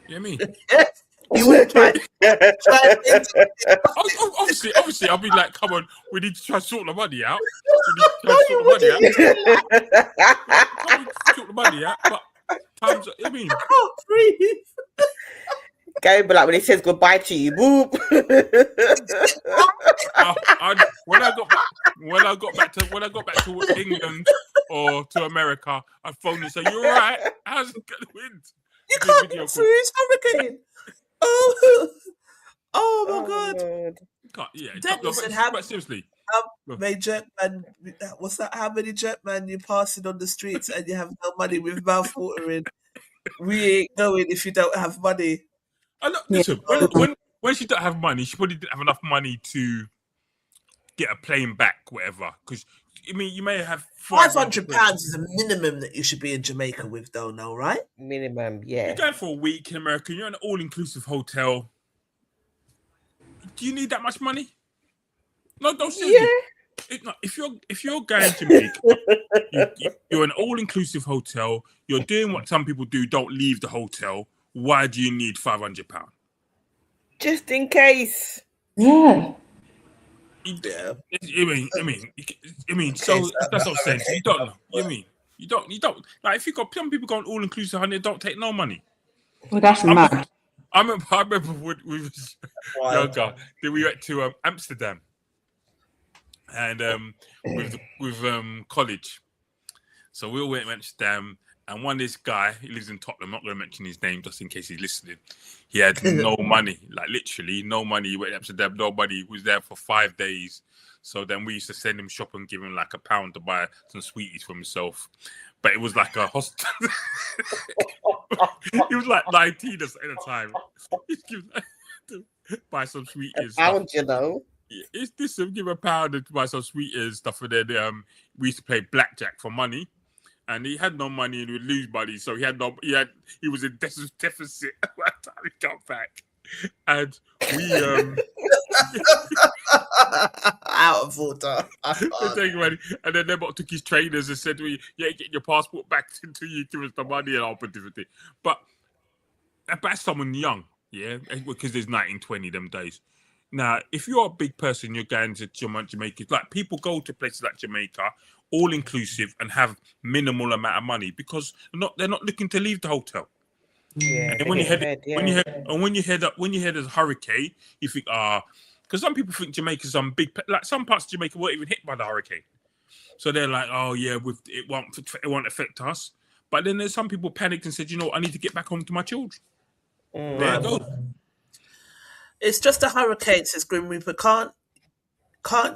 You know what I mean? Yes. You would try. Obviously, I'll be like, come on, we need to try to sort the money out. Sort the money out. But times, I mean, Gary, but like when he says goodbye to you, whoop. when I got back to England or to America, I'd phone and say, "You all right? How's it going?" You can't get through his hurricane. Oh my God. Daniel said, but seriously. How many jerkman? What's that? How many jerkman you passing on the streets and you have no money with mouth watering? We ain't going if you don't have money. Listen, when she don't have money, she probably didn't have enough money to get a plane back, whatever. Because I mean, you may have £500 is a minimum that you should be in Jamaica with, though. No, right? Minimum, yeah. You're going for a week in America. You're in an all-inclusive hotel. Do you need that much money? No, don't seriously. Yeah. If you're going to Jamaica, you're in an all-inclusive hotel. You're doing what some people do. Don't leave the hotel. why do you need £500? Just in case. Yeah. Yeah. I mean. So that's what I'm saying. You don't know. You don't. Like, if you got some people going all inclusive, honey, don't take no money. Well, that's mad. I remember when we was younger, then we went to Amsterdam, and with college. So we all went to Amsterdam, and this guy, he lives in Tottenham. I'm not going to mention his name just in case he's listening. He had no money, like literally no money. He went to Amsterdam, nobody. He was there for 5 days. So then we used to send him shopping, give him like £1 to buy some sweeties for himself. But it was like a hostel. He was like 19 at the time. To buy some sweeties. £1, you know. It's this. Give £1 to buy some sweeties stuff, and then we used to play blackjack for money. And he had no money and he would lose money, so he was in deficit by the time he got back. And we out of order. And then they took his trainers and said to me, "Yeah, get your passport back until you give us the money and I'll put different thing." But that's someone young, yeah, because there's 1920 them days. Now, if you're a big person, you're going to Jamaica. Like, people go to places like Jamaica, all inclusive, and have minimal amount of money because they're not looking to leave the hotel. Yeah. And when you head as a hurricane, you think, because some people think Jamaica's some big, like some parts of Jamaica weren't even hit by the hurricane, so they're like, oh yeah, it won't affect us. But then there's some people panicked and said, you know, I need to get back home to my children. There it goes. It's just a hurricane, says Grim Reaper. Can't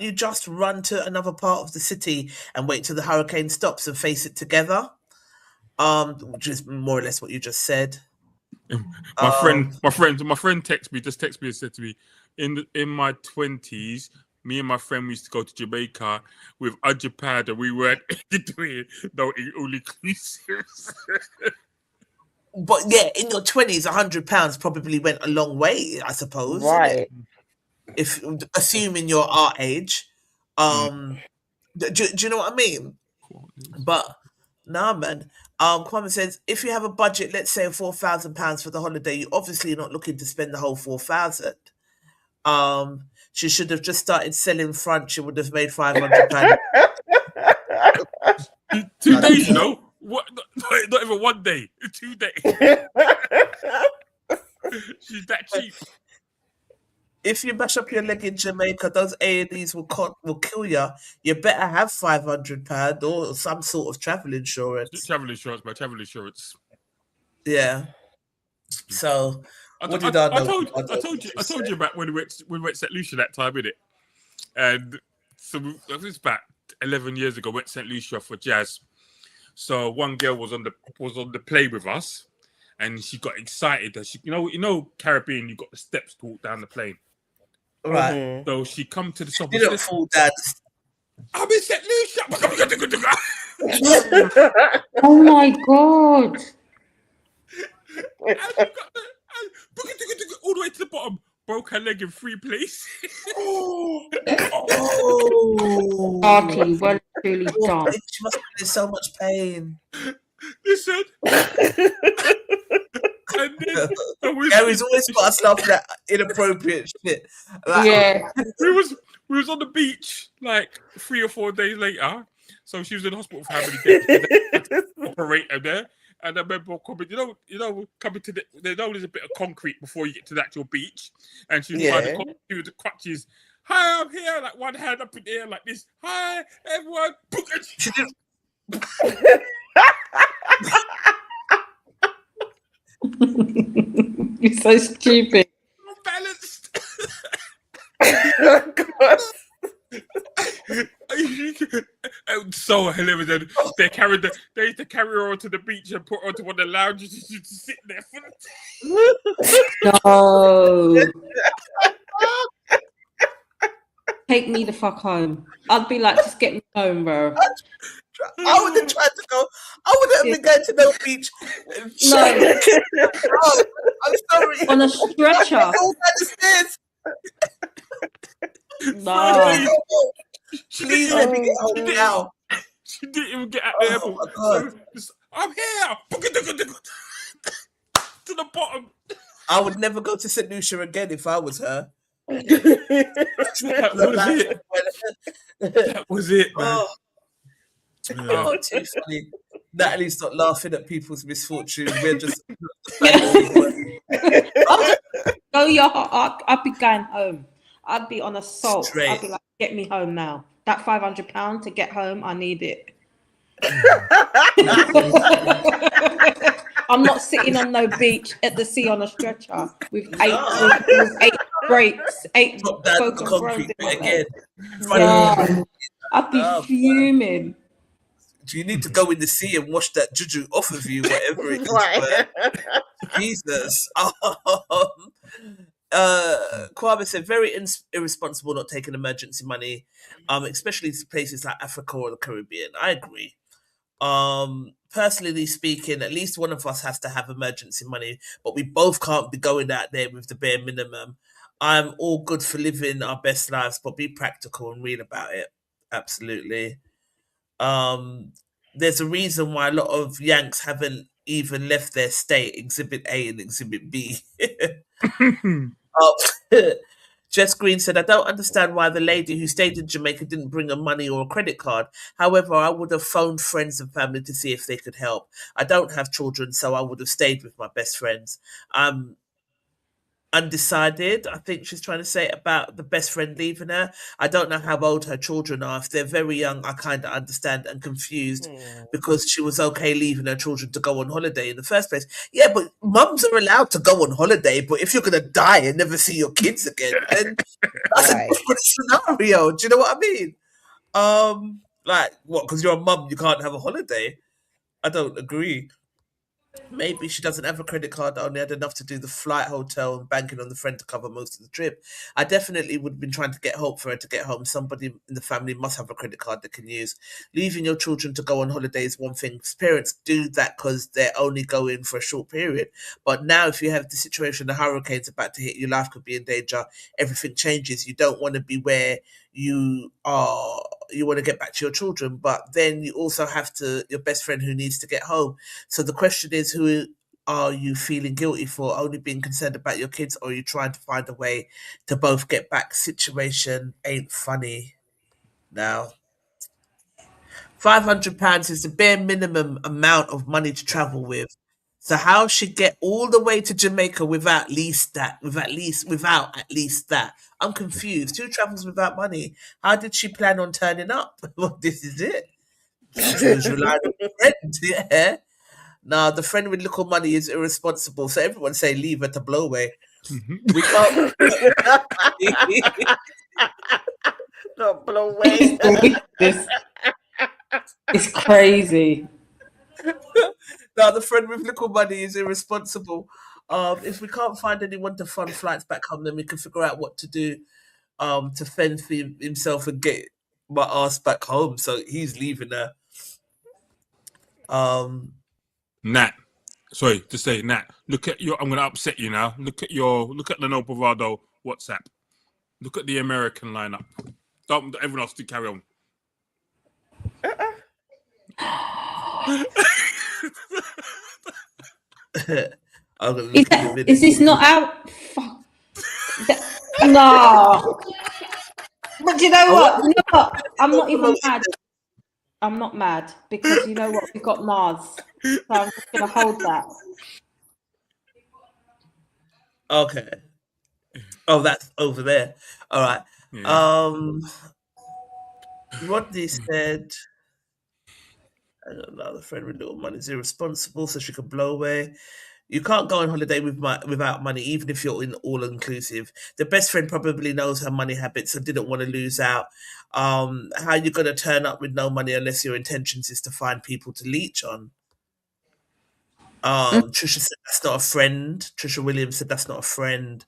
you just run to another part of the city and wait till the hurricane stops and face it together? Which is more or less what you just said. My friend texted me and said to me, in my 20s, me and my friend used to go to Jamaica with £100 and we weren't doing no all inclusive. But yeah, in your 20s, £100 probably went a long way, I suppose. Right. If assuming you're our age, do you know what I mean? But nah, man. Kwame says, if you have a budget, let's say £4,000 for the holiday, you're obviously not looking to spend the whole 4,000. She should have just started selling front. She would have made £500. 2 days, you know. What? Not even 1 day. 2 days. She's that cheap. If you mash up your leg in Jamaica, those A&Es will kill you. You better have £500 or some sort of travel insurance. Travel insurance. Yeah. So I told you about when we went St. Lucia that time, innit? And so it was about 11 years ago. Went to St. Lucia for jazz. So one girl was on the play with us, and she got excited that she, you know, Caribbean, you got the steps to walk down the plane. Right. Mm-hmm. So she come to the top. Didn't fall down. I'm in St. Lucia. Oh my God. All the way to the bottom. Broke her leg in 3 places. Artie, well, truly done. She must be in so much pain. Listen. Gary's always got us laughing at inappropriate shit. Like, Yeah. We was on the beach like 3 or 4 days later. So she was in hospital for how many days? Operate her there. And I remember coming, coming to there's a bit of concrete before you get to the actual beach. And she was trying to do the crutches. Hi, I'm here, like one hand up in the air like this. Hi, everyone. She did. You're so stupid. Balanced. Oh, God. So hilarious. They used to carry her onto the beach and put her onto one of the lounges and she used to sit there for the No. Take me the fuck home. I'd be like, just get me home, bro. I would have tried to go. I wouldn't have been going to no beach. No. Oh, I'm sorry. On a stretcher. All down the stairs. No. Please let me get home now. She didn't even get out there. Oh, my God. I'm here. to the bottom. I would never go to St. Lucia again if I was her. That was it. That was it, man. Oh, too funny. Natalie's not laughing at people's misfortune. We're just. Go your heart. I'd be going home. I'd be on assault. Straight. I'd be like, get me home now. That £500 to get home, I need it. I'm not sitting on no beach at the sea on a stretcher with eight breaks, 8 Drop down broken the bones concrete in my bit again. leg. I'd be fuming. Do you need to go in the sea and wash that juju off of you, whatever it is? Right. Jesus. Kwame said, very irresponsible not taking emergency money, especially to places like Africa or the Caribbean. I agree. Personally speaking, at least one of us has to have emergency money, but we both can't be going out there with the bare minimum. I'm all good for living our best lives, but be practical and real about it. Absolutely. There's a reason why a lot of Yanks haven't even left their state, Exhibit A and Exhibit B. Jess Green said, I don't understand why the lady who stayed in Jamaica didn't bring a money or a credit card. However, I would have phoned friends and family to see if they could help. I don't have children, so I would have stayed with my best friends. I'm undecided. I think she's trying to say about the best friend leaving her. I don't know how old her children are. If they're very young, I kind of understand and confused because she was okay leaving her children to go on holiday in the first place. Yeah, but mums are allowed to go on holiday, but if you're going to die and never see your kids again, then that's a different scenario. Do you know what I mean? Like, what, because you're a mum, you can't have a holiday? I don't agree. Maybe she doesn't have a credit card, only had enough to do the flight, hotel, and banking on the friend to cover most of the trip. I definitely would have been trying to get hope for her to get home. Somebody in the family must have a credit card they can use. Leaving your children to go on holiday is one thing. Parents do that because they're only going for a short period. But now if you have the situation, the hurricane's about to hit, your life could be in danger, everything changes. You don't want to be where you are. You want to get back to your children, but then you also have your best friend who needs to get home. So the question is, who are you feeling guilty for? Only being concerned about your kids, or are you trying to find a way to both get back? Situation ain't funny now. £500 is the bare minimum amount of money to travel with. So how she get all the way to Jamaica without at least that? I'm confused. Who travels without money? How did she plan on turning up? Well, this is it. She was relying on a friend. Yeah. Now the friend with little money is irresponsible. So everyone say leave her to blow away. We can't. Not blow away. It's crazy. Now the friend with little money is irresponsible. If we can't find anyone to fund flights back home, then we can figure out what to do to fend for himself and get my ass back home. So he's leaving her. Nat, sorry to say, Nat. Look at your. I'm gonna upset you now. Look at the No Bravado WhatsApp. Look at the American lineup. Don't everyone else to carry on. Is this not out? Fuck. No. But you know what? No, I'm not even mad. I'm not mad because you know what? We got Mars, so I'm just gonna hold that. Okay. Oh, that's over there. All right. Yeah. Rodney said, I don't know, the friend with little money is irresponsible, so she could blow away. You can't go on holiday without money, even if you're in all-inclusive. The best friend probably knows her money habits and didn't want to lose out. How are you going to turn up with no money unless your intentions is to find people to leech on? Trisha said that's not a friend. Trisha Williams said that's not a friend.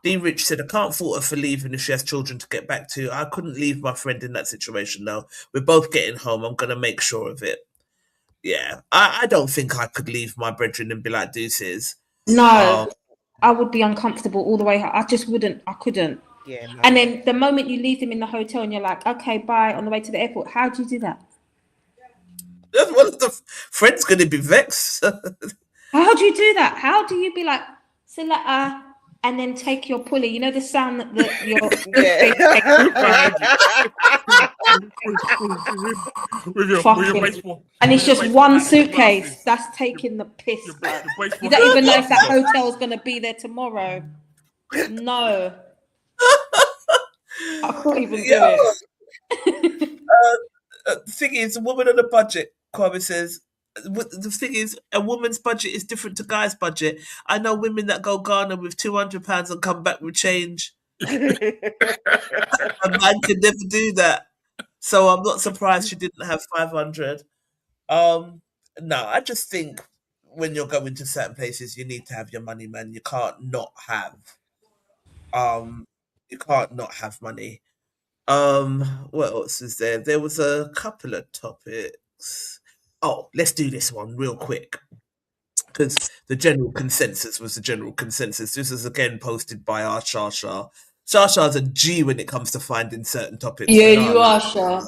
D. Rich said, I can't fault her for leaving if she has children to get back to. I couldn't leave my friend in that situation, though. We're both getting home. I'm going to make sure of it. Yeah, I don't think I could leave my brethren and be like, deuces. No, I would be uncomfortable all the way. I just wouldn't. I couldn't. Yeah. No. And then the moment you leave them in the hotel and you're like, okay, bye, on the way to the airport, how do you do that? One of the friends going to be vexed. How do you do that? How do you be like, Silla, and then take your pulley? You know the sound that your with your baseball, and it's just one suitcase. That's taking the piss. You don't even know if that hotel's gonna be there tomorrow. No, I couldn't even do it. The thing is, a woman on a budget, Kwame says, the thing is, a woman's budget is different to guys' budget. I know women that go Ghana with £200 and come back with change. A man could never do that. So I'm not surprised she didn't have 500. No, I just think when you're going to certain places, you need to have your money, man. You can't not have. You can't not have money. What else is there? There was a couple of topics. Oh, let's do this one real quick because the general consensus was the general consensus. This is again posted by our Shasha. Shasha's a G when it comes to finding certain topics. Yeah, you are, Shah.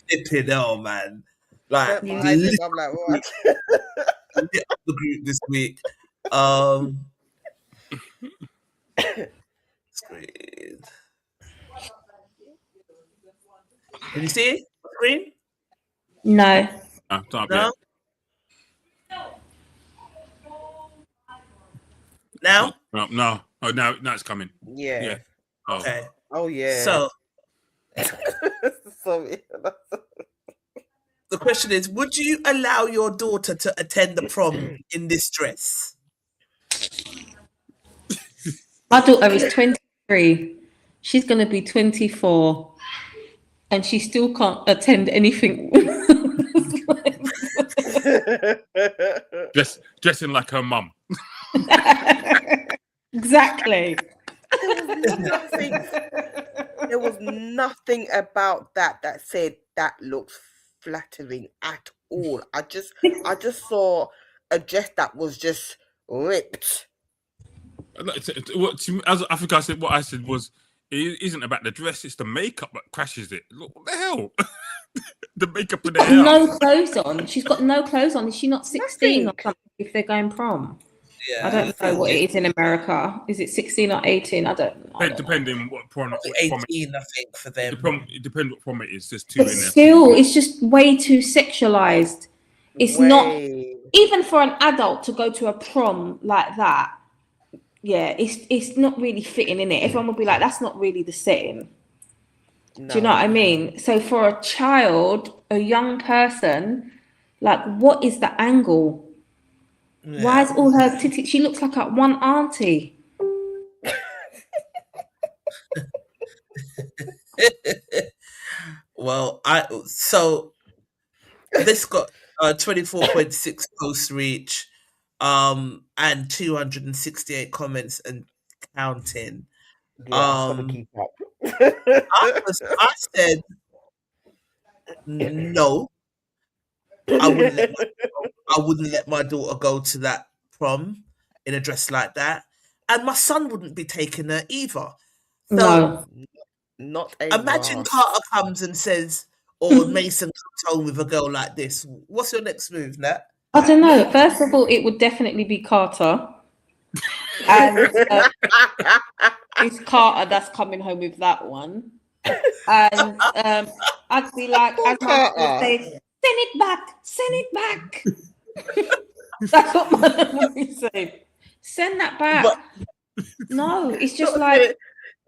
Flipping hell, man. Like, I'm like, what? lit up the group this week. Screen. Can you see it? Screen? No. No? Now? No. Oh, now it's coming. Yeah. Oh. Okay. Oh, yeah. So, Sorry. the question is, would you allow your daughter to attend the prom in this dress? My daughter is 23. She's going to be 24. And she still can't attend anything. Dressing like her mum. Exactly. There was nothing about that said that looks flattering at all. I just saw a dress that was just ripped. As I think I said, what I said was, it isn't about the dress; it's the makeup that crashes it. Look, what the hell? The makeup in the hair. No clothes on. She's got no clothes on. Is she not 16 or something? If they're going prom, Yeah, I don't know what it is in America. Is it 16 or 18? I don't know. Depending what prom. 18, I think, for them. It depends what prom it is. There's two in there. Still, it's just way too sexualized. It's not even for an adult to go to a prom like that. Yeah, it's not really fitting in it. Everyone would be like, that's not really the setting. No. Do you know what I mean? So for a child, a young person, like, what is the angle? Yeah. Why is all her titties? She looks like one auntie. Well, so this got 24.6 post reach. And 268 comments and counting. Keep up. I said no. I wouldn't let my daughter go to that prom in a dress like that, and my son wouldn't be taking her either. So, no, not imagine Carter comes and says, or Mason comes home with a girl like this. What's your next move, Nat? I don't know. First of all, it would definitely be Carter. And it's Carter that's coming home with that one. And I'd be like, as my mom say, send it back. That's what my mom would be saying. Send that back. But, no, it's just like,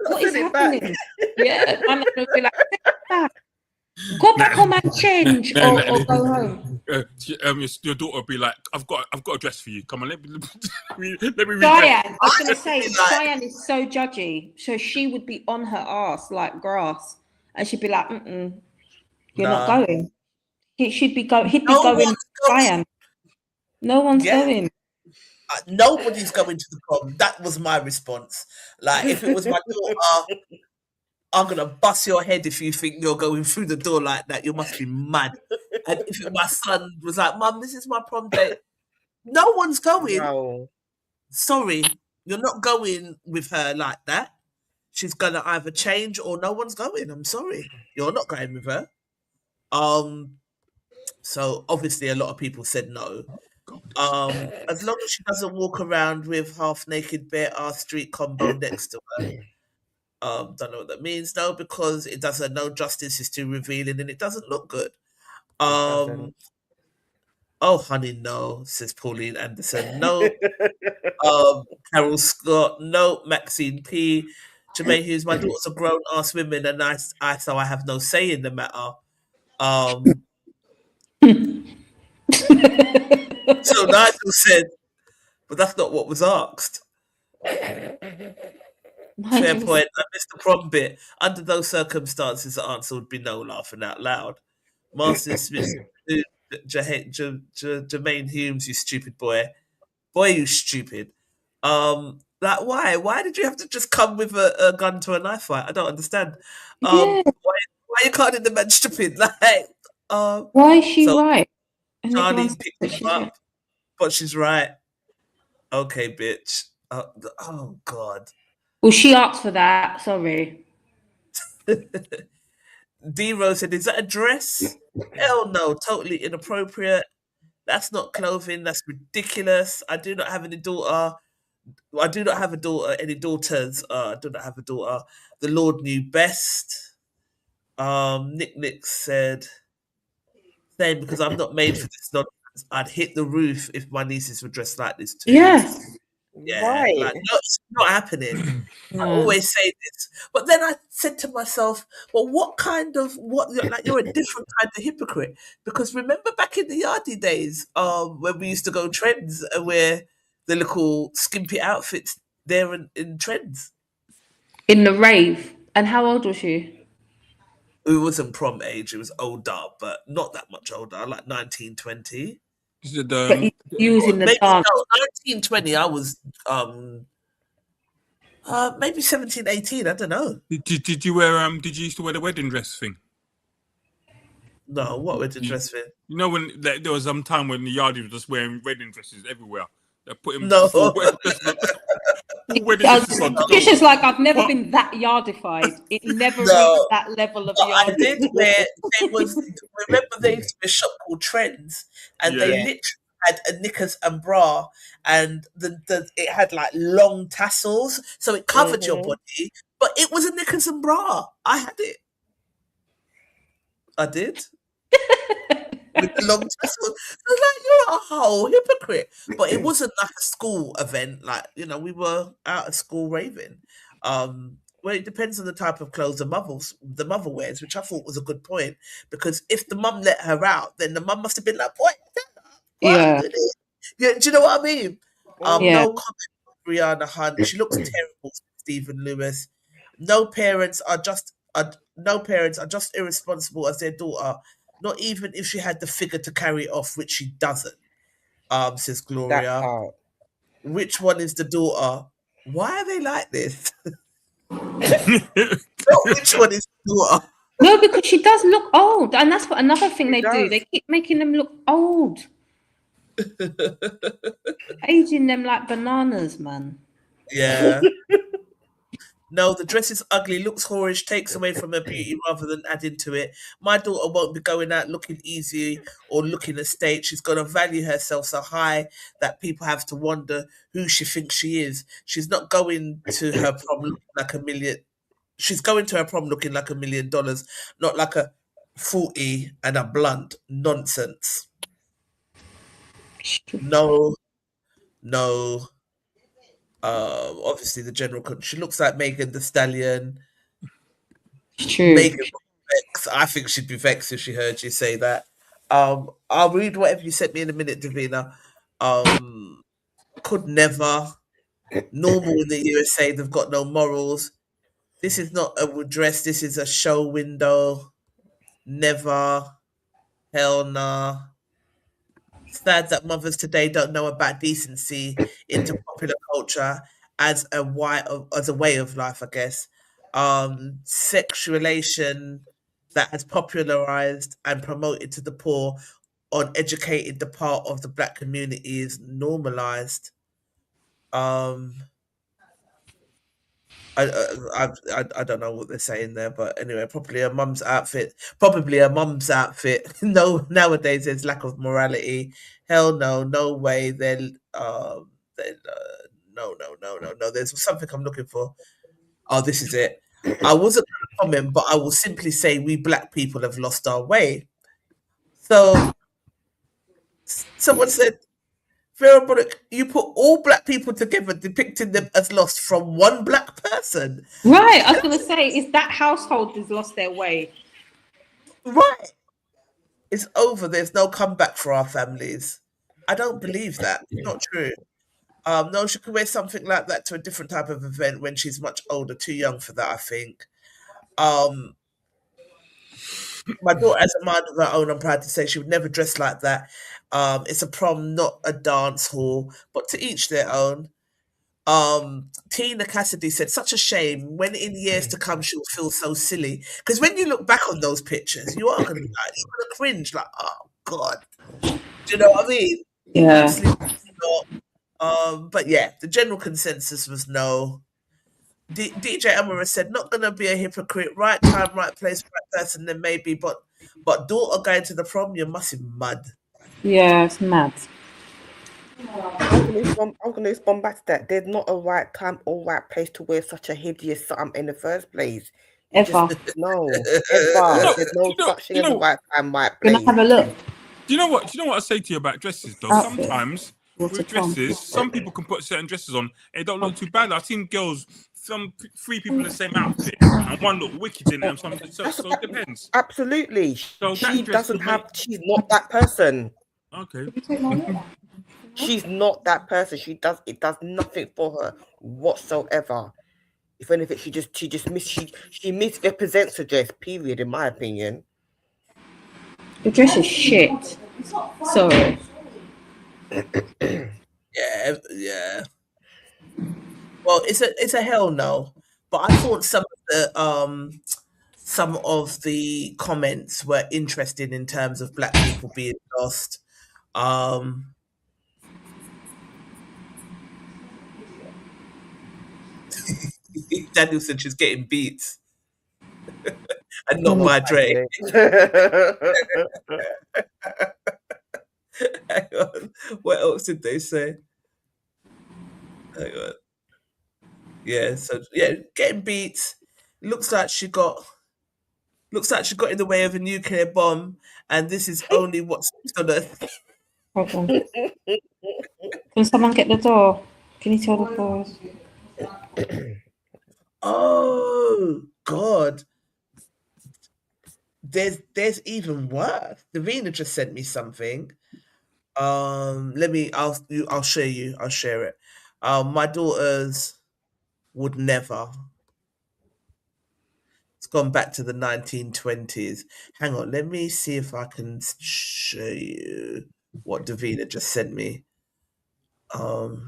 what is happening? Yeah, my mom would be like, send it back. Go back home and change, or go home. Your daughter will be like, "I've got a dress for you. Come on, let me read." Cheyenne, I was gonna say, Cheyenne is so judgy, so she would be on her ass like grass, and she'd be like, "You're not going." He'd be going. Cheyenne. No one's going. Nobody's going to the prom. That was my response. Like, if it was my daughter, I'm going to bust your head if you think you're going through the door like that. You must be mad. And if my son was like, Mum, this is my prom date. No one's going. No. Sorry, you're not going with her like that. She's going to either change or no one's going. I'm sorry. You're not going with her. So obviously a lot of people said no. As long as she doesn't walk around with half naked bare ass street combo next to her. Don't know what that means though, because it does her no justice. It's too revealing and it doesn't look good. Oh honey, no, says Pauline Anderson. No, Carol Scott. No, Maxine P. Jermaine Hughes. My daughters are grown ass women, and so I have no say in the matter. So Nigel said, but that's not what was asked. Fair point. I missed the prom bit. Under those circumstances, the answer would be no, laughing out loud. Martin Smith, Jermaine Humes, you stupid boy. Boy, you stupid. Like, why? Why did you have to just come with a gun to a knife fight? I don't understand. Why you calling the man stupid? Like, why is she so right? And Charlie everyone's picked that him she's up, right. but she's right. Okay, bitch. Oh God. Well, she asked for that. Sorry. D Rose said, "Is that a dress? Hell no, totally inappropriate. That's not clothing. That's ridiculous. I do not have any daughter. I do not have a daughter. Any daughters? I do not have a daughter. The Lord knew best." Nick said, "Same because I'm not made for this nonsense. I'd hit the roof if my nieces were dressed like this too." Yeah. Yeah, Right. like no, it's not happening. I No. always say this, but then I said to myself, "Well, you're a different kind of hypocrite." Because remember back in the Yardie days, when we used to go trends and wear the little skimpy outfits there in trends. In the rave. And how old was she? It wasn't prom age; it was older, but not that much older, like 19, 20. But you was in the Maybe dance. no, 19, 20. I was maybe 17, 18. I don't know. Did you wear Did you used to wear the wedding dress thing? No, what wedding dress thing? You know when there was some time when the Yardie was just wearing wedding dresses everywhere. They put him No. full wedding dresses on. It's like I've never been that yardified. It never reached that level of But I yard. did wear. Remember there used to be a shop called Trends, and they literally had a knickers and bra, and it had like long tassels, so it covered your body, but it was a knickers and bra. I had it. I did. With the long tassels. I was like, you're a whole hypocrite. But it wasn't like a school event, like, we were out of school raving. Well, it depends on the type of clothes the mother wears, which I thought was a good point. Because if the mum let her out, then the mum must have been like, what? Yeah. Yeah, do you know what I mean? Yeah. No comment on Brianna Hunt. She looks terrible, Stephen Lewis. No parents are just irresponsible as their daughter, not even if she had the figure to carry it off, which she doesn't. Says Gloria. Which one is the daughter? Why are they like this? Which one is the daughter? No, because she does look old, and that's what another thing they do. They keep making them look old, aging them like bananas, man. Yeah. No, the dress is ugly, looks whorish, takes away from her beauty rather than adding to it. My daughter won't be going out looking easy or looking a state. She's going to value herself so high that people have to wonder who she thinks she is. She's not going to her prom looking like $1 million. She's going to her prom looking like $1 million, not like a 40 and a blunt nonsense. No. Obviously the general. She looks like Megan Thee Stallion. True. Megan would be vexed. I think she'd be vexed if she heard you say that. I'll read whatever you sent me in a minute, Davina. Could never. Normal in the USA, they've got no morals. This is not a dress. This is a show window. Never. Hell nah. Sad that mothers today don't know about decency into popular culture as a way of life, I guess. Sexualization that has popularized and promoted to the poor, uneducated the part of the black community is normalized. I don't know what they're saying there, but anyway, probably a mum's outfit. Probably a mum's outfit. No, nowadays there's lack of morality. Hell no, no way. No. There's something I'm looking for. Oh, this is it. I wasn't going to comment, but I will simply say we black people have lost our way. So someone said, Vera Bullock, you put all black people together, depicting them as lost from one black person. Right, I was going to say, is that household has lost their way? Right. It's over. There's no comeback for our families. I don't believe that. It's not true. No, she could wear something like that to a different type of event when she's much older, too young for that, I think. My daughter has a mind of her own. I'm proud to say she would never dress like that. It's a prom, not a dance hall, but to each their own. Tina Cassidy said, such a shame when in years to come she'll feel so silly. Because when you look back on those pictures, you are going to be like, you're going to cringe, like, oh, God. Do you know what I mean? Yeah. Absolutely not. But yeah, the general consensus was no. DJ Amara said, not going to be a hypocrite. Right time, right place, right person, then maybe. But daughter going to the prom, you must be mad. Yeah, it's mad. I'm going to respond back to that. There's not a right time or right place to wear such a hideous something in the first place. Ever. No, ever. There's no such thing as a right time, right place. Gonna have a look. Do you know what I say to you about dresses though? Outfit. Sometimes with dresses, some people can put certain dresses on and it don't look too bad. I've seen girls, three people in the same outfit and one look wicked in it and something. So it depends. Absolutely. So she's not that person. Okay. She's not that person. It does nothing for her whatsoever. If anything, she misrepresents the dress, period, in my opinion. The dress is shit. Sorry. Yeah. Well, it's a hell no. But I thought some of the comments were interesting in terms of black people being lost. Daniel said she's getting beat. And not by Dre. Hang on. What else did they say? Hang on. Yeah, so getting beat. Looks like she got in the way of a nuclear bomb, and this is only what's on Earth. Hold on. Can someone get the door? Can you tell the doors? Oh God. There's even worse. Davina just sent me something. I'll share it. My daughters would never. It's gone back to the 1920s. Hang on, let me see if I can show you what Davina just sent me. Oh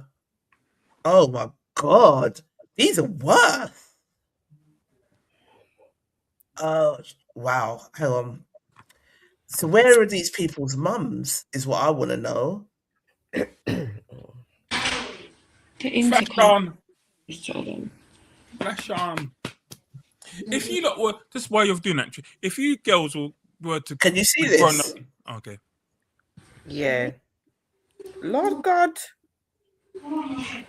my God, these are worse. Oh wow, hang on. So where are these people's mums? Is what I want to know. Flash on. Flash on. If you lot were, that's why you're doing that. If you girls were to, can you see this? Okay. Yeah. Lord God.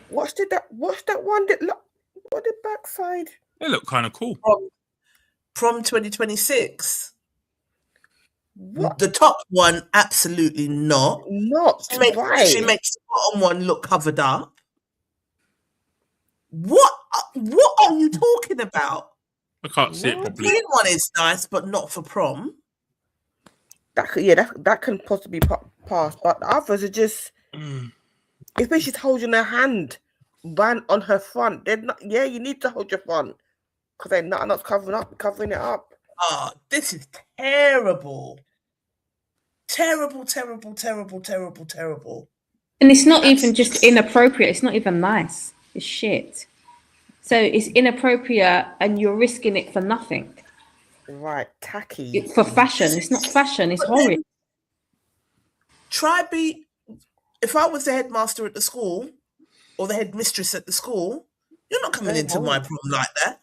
What's that one that look? What the backside? They look kind of cool. Prom 2026. What? The top one, absolutely not. She makes the bottom one look covered up. What are you talking about? I can't see it properly. The green one is nice, but not for prom. That can possibly pass, but the others are just. Especially she's holding her hand, ran on her front. They're not. Yeah, you need to hold your front because they're not covering it up. Oh, this is terrible. Terrible. And it's not even just inappropriate. It's not even nice. It's shit. So it's inappropriate and you're risking it for nothing. Right, tacky. For fashion. It's not fashion. It's horrid. If I was the headmaster at the school or the headmistress at the school, You're not coming into my prom like that.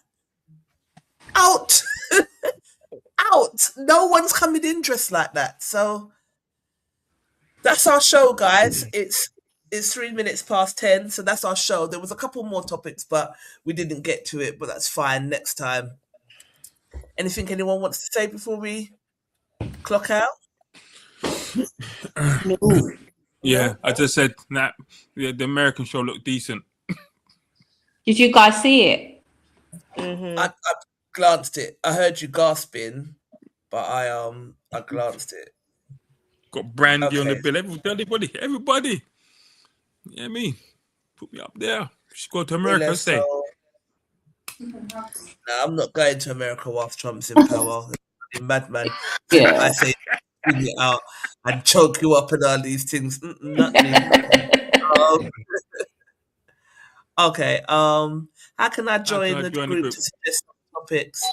Out. Out. No one's coming in dressed like that. So that's our show, guys. It's 3 minutes past 10, so that's our show. There was a couple more topics, but we didn't get to it, but that's fine. Next time. Anything anyone wants to say before we clock out? Yeah, I just said that the American show looked decent. Did you guys see it? I glanced it. I heard you gasping, but I glanced it. Got Brandy on the bill. Everybody. Yeah, me. Put me up there. Just go to America. Say. Nah, I'm not going to America whilst Trump's in power. Madman. Yeah. I say, bring it out and choke you up and all these things. Not me. Okay. How can I join the group to suggest topics?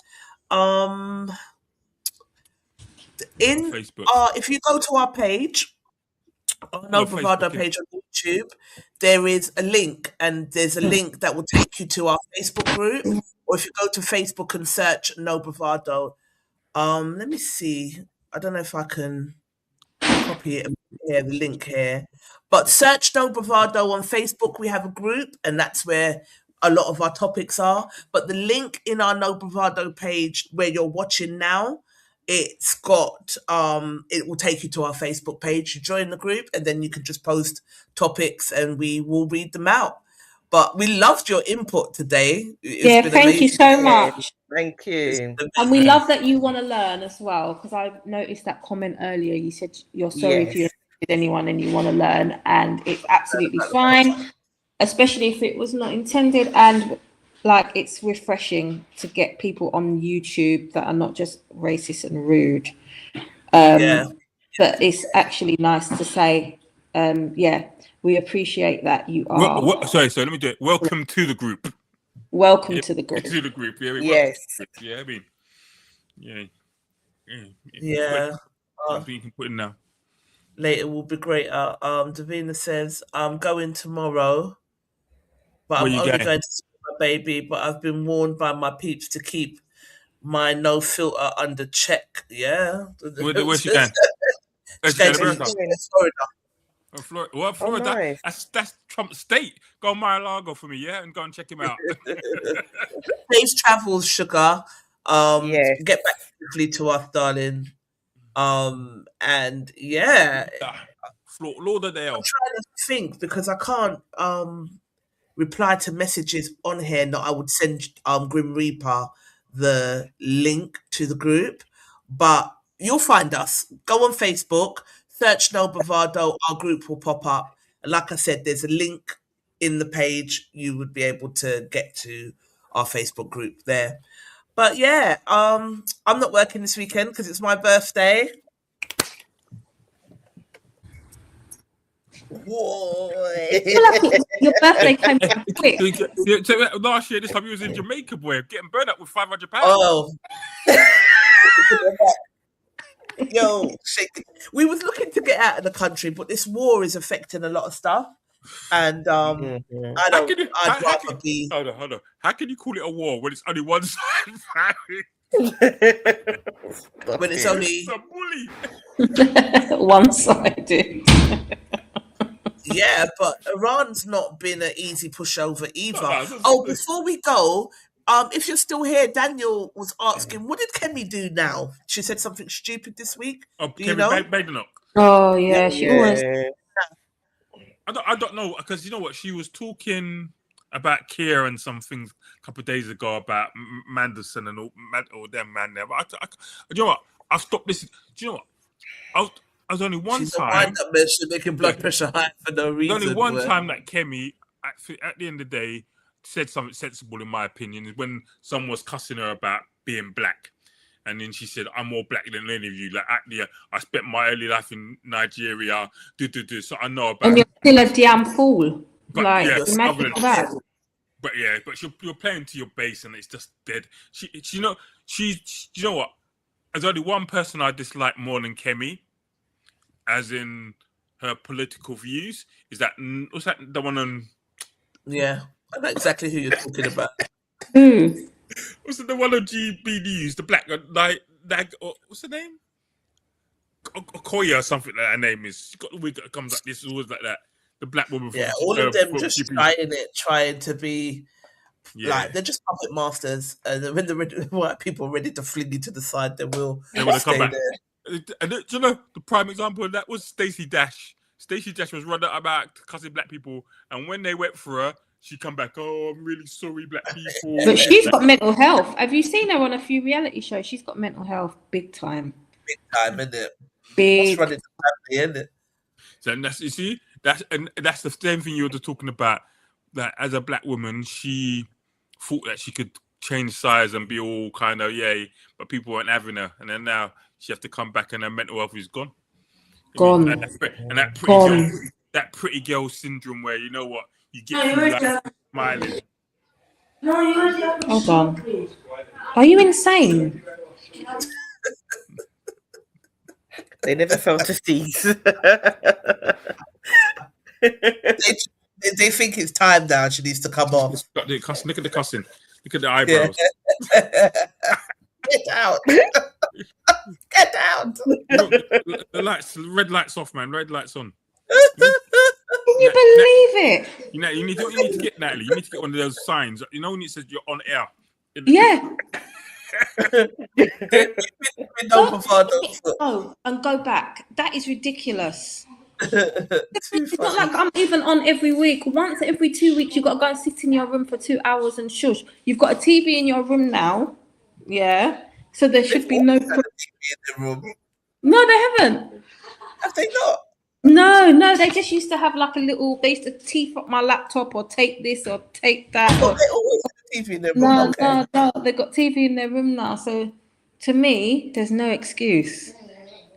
In Facebook. If you go to our page, our No Bravado page on YouTube, there is a link, and there's a link that will take you to our Facebook group. Or if you go to Facebook and search No Bravado, let me see. I don't know if I can copy it here, the link here. But search No Bravado on Facebook. We have a group, and that's where a lot of our topics are. But the link in our No Bravado page where you're watching now, it's got it will take you to our Facebook page. You join the group, and then you can just post topics and we will read them out. But we loved your input today. Thank you so much. Thank you. And we love that you want to learn as well, because I noticed that comment earlier. You said you're sorry if you offended anyone and you want to learn, and it's absolutely fine, especially if it was not intended. And like, it's refreshing to get people on YouTube that are not just racist and rude. But it's actually nice to say, we appreciate that you are. Sorry, let me do it. Welcome to the group. Welcome to the group. To the group. Yeah. Yes. Yeah. I mean. Yeah. You can put in now. Later will be great. Davina says, I'm going tomorrow, but I'm only going to see my baby. But I've been warned by my peeps to keep my no filter under check. Yeah. Where's she going? She's going to Florida. Florida. Nice. That's Trump's state. Go on Mar-a-Lago for me, and go and check him out. Safe travels, sugar. Get back quickly to us, darling. And Lauderdale. I'm trying to think because I can't reply to messages on here. No, I would send Grim Reaper the link to the group, but you'll find us. Go on Facebook. Search No Bravado, our group will pop up. And like I said, there's a link in the page. You would be able to get to our Facebook group there. But yeah, I'm not working this weekend because it's my birthday. Whoa. Your birthday came quick. Last year, this time he was in Jamaica, boy, getting burned up with £500. Oh. Yo, we was looking to get out of the country, but this war is affecting a lot of stuff, and I'd rather be. Hold on. How can you call it a war when it's only one side? When it's only one-sided. Yeah, but Iran's not been an easy pushover either. Before we go. If you're still here, Daniel was asking, what did Kemi do now? She said something stupid this week. Do you know? Badenoch. Oh, yeah, she was. I don't know, because you know what? She was talking about Keir and some things a couple of days ago about Manderson and all them man there. But do you know what? I stopped listening. Do you know what? I was only one time. She's making blood pressure high for no reason. Only one time that Kemi, at the end of the day, said something sensible, in my opinion, is when someone was cussing her about being black. And then she said, I'm more black than any of you. Like, I spent my early life in Nigeria. So I know about. And you're still a damn fool. But, like, yes, imagine that. But you're playing to your base and it's just dead. You know what? There's only one person I dislike more than Kemi, as in her political views. Is that, what's that, the one on... Yeah. I know exactly who you're talking about. Who? Was it the one of GBDs, the black what's her name? Okoye or something like that. Her name is. She got the wig that comes like this, always like that. The black woman. Yeah, from, all of them just GP. trying to be like they're just puppet masters, and when the white people are ready to fling you to the side, they will come back. there. And do you know the prime example of that was Stacey Dash. Stacey Dash was running about cussing black people, and when they went for her, she come back. Oh, I'm really sorry, black people. But she's got mental health. Have you seen her on a few reality shows? She's got mental health, big time. Big time, isn't it? Big. That's running the family, isn't it? So that's you see that's the same thing you were talking about. That as a black woman, she thought that she could change size and be all kind of yay, but people weren't having her, and then now she has to come back and her mental health is gone. Gone. I mean, and that pretty girl syndrome where you know what you get through life smiling. Hold on. Are you insane? They never felt to cease. They think it's time now. She needs to come off. Look at the cussing. Look at the eyebrows. Get out. Get out. The lights, red lights off, man. Red lights on. Can you believe it? You need to get, Natalie. You need to get one of those signs. You know when it says you're on air. Yeah. Oh, and go back. That is ridiculous. It's not like I'm even on every week. Once every 2 weeks, you've got to go and sit in your room for 2 hours and shush. You've got a TV in your room now. Yeah. So there should be no. TV in the room. No, they haven't. Have they not? No. They just used to have like a little. They used to teeth up my laptop or take this or take that. They always have TV in their room. No. They've got TV in their room now. So to me, there's no excuse.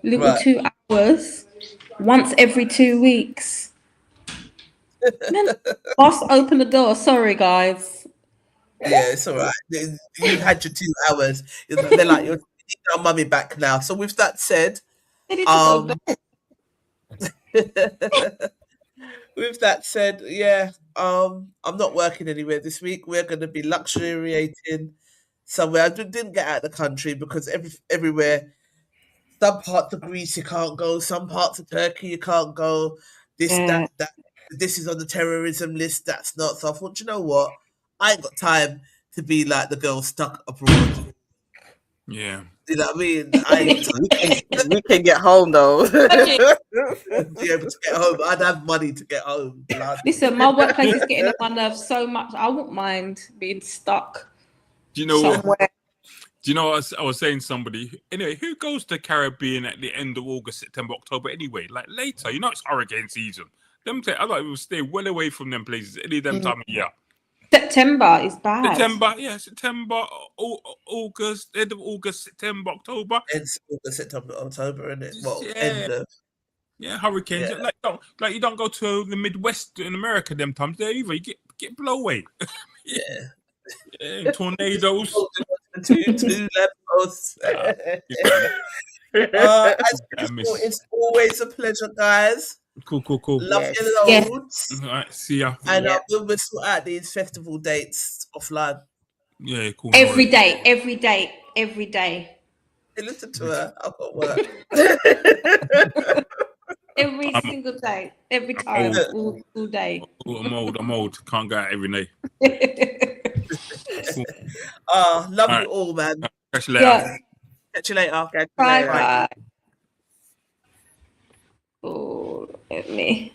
Little 2 hours. Once every 2 weeks. Boss, open the door. Sorry, guys. Yeah, it's all right. You had your 2 hours. They're like, you're taking our mummy back now. So with that said, yeah, I'm not working anywhere this week. We're going to be luxuriating somewhere. I didn't get out of the country because everywhere. Some parts of Greece you can't go. Some parts of Turkey you can't go. This is on the terrorism list. That's not. So I thought, you know what? I ain't got time to be like the girl stuck abroad. Yeah. You know what I mean? We can get home though. Be able to get home. I'd have money to get home. Listen, my workplace is getting on my nerves so much. I wouldn't mind being stuck. Do you know somewhere. what? Do you know what I was saying to somebody? Anyway, who goes to Caribbean at the end of August, September, October anyway? Like later, you know it's hurricane season. I like we will stay well away from them places any of them time of year. September is bad. September, August, end of August, September, October. It's August, September, October, isn't it? Well, end of. Yeah, hurricanes. Yeah. You don't go to the Midwest in America them times there either. You get blow away. Yeah, tornadoes. two levels. It's always a pleasure, guys. Cool. Love you loads. All right, see ya. And we'll sort out these festival dates offline. Yeah, cool. Every day. Hey, listen to her. I've got work. Every single day. Every time. All day. I'm old. Can't go out every day. Cool. Love you all, man. Catch you later. Catch you later. Bye. Oh, let me.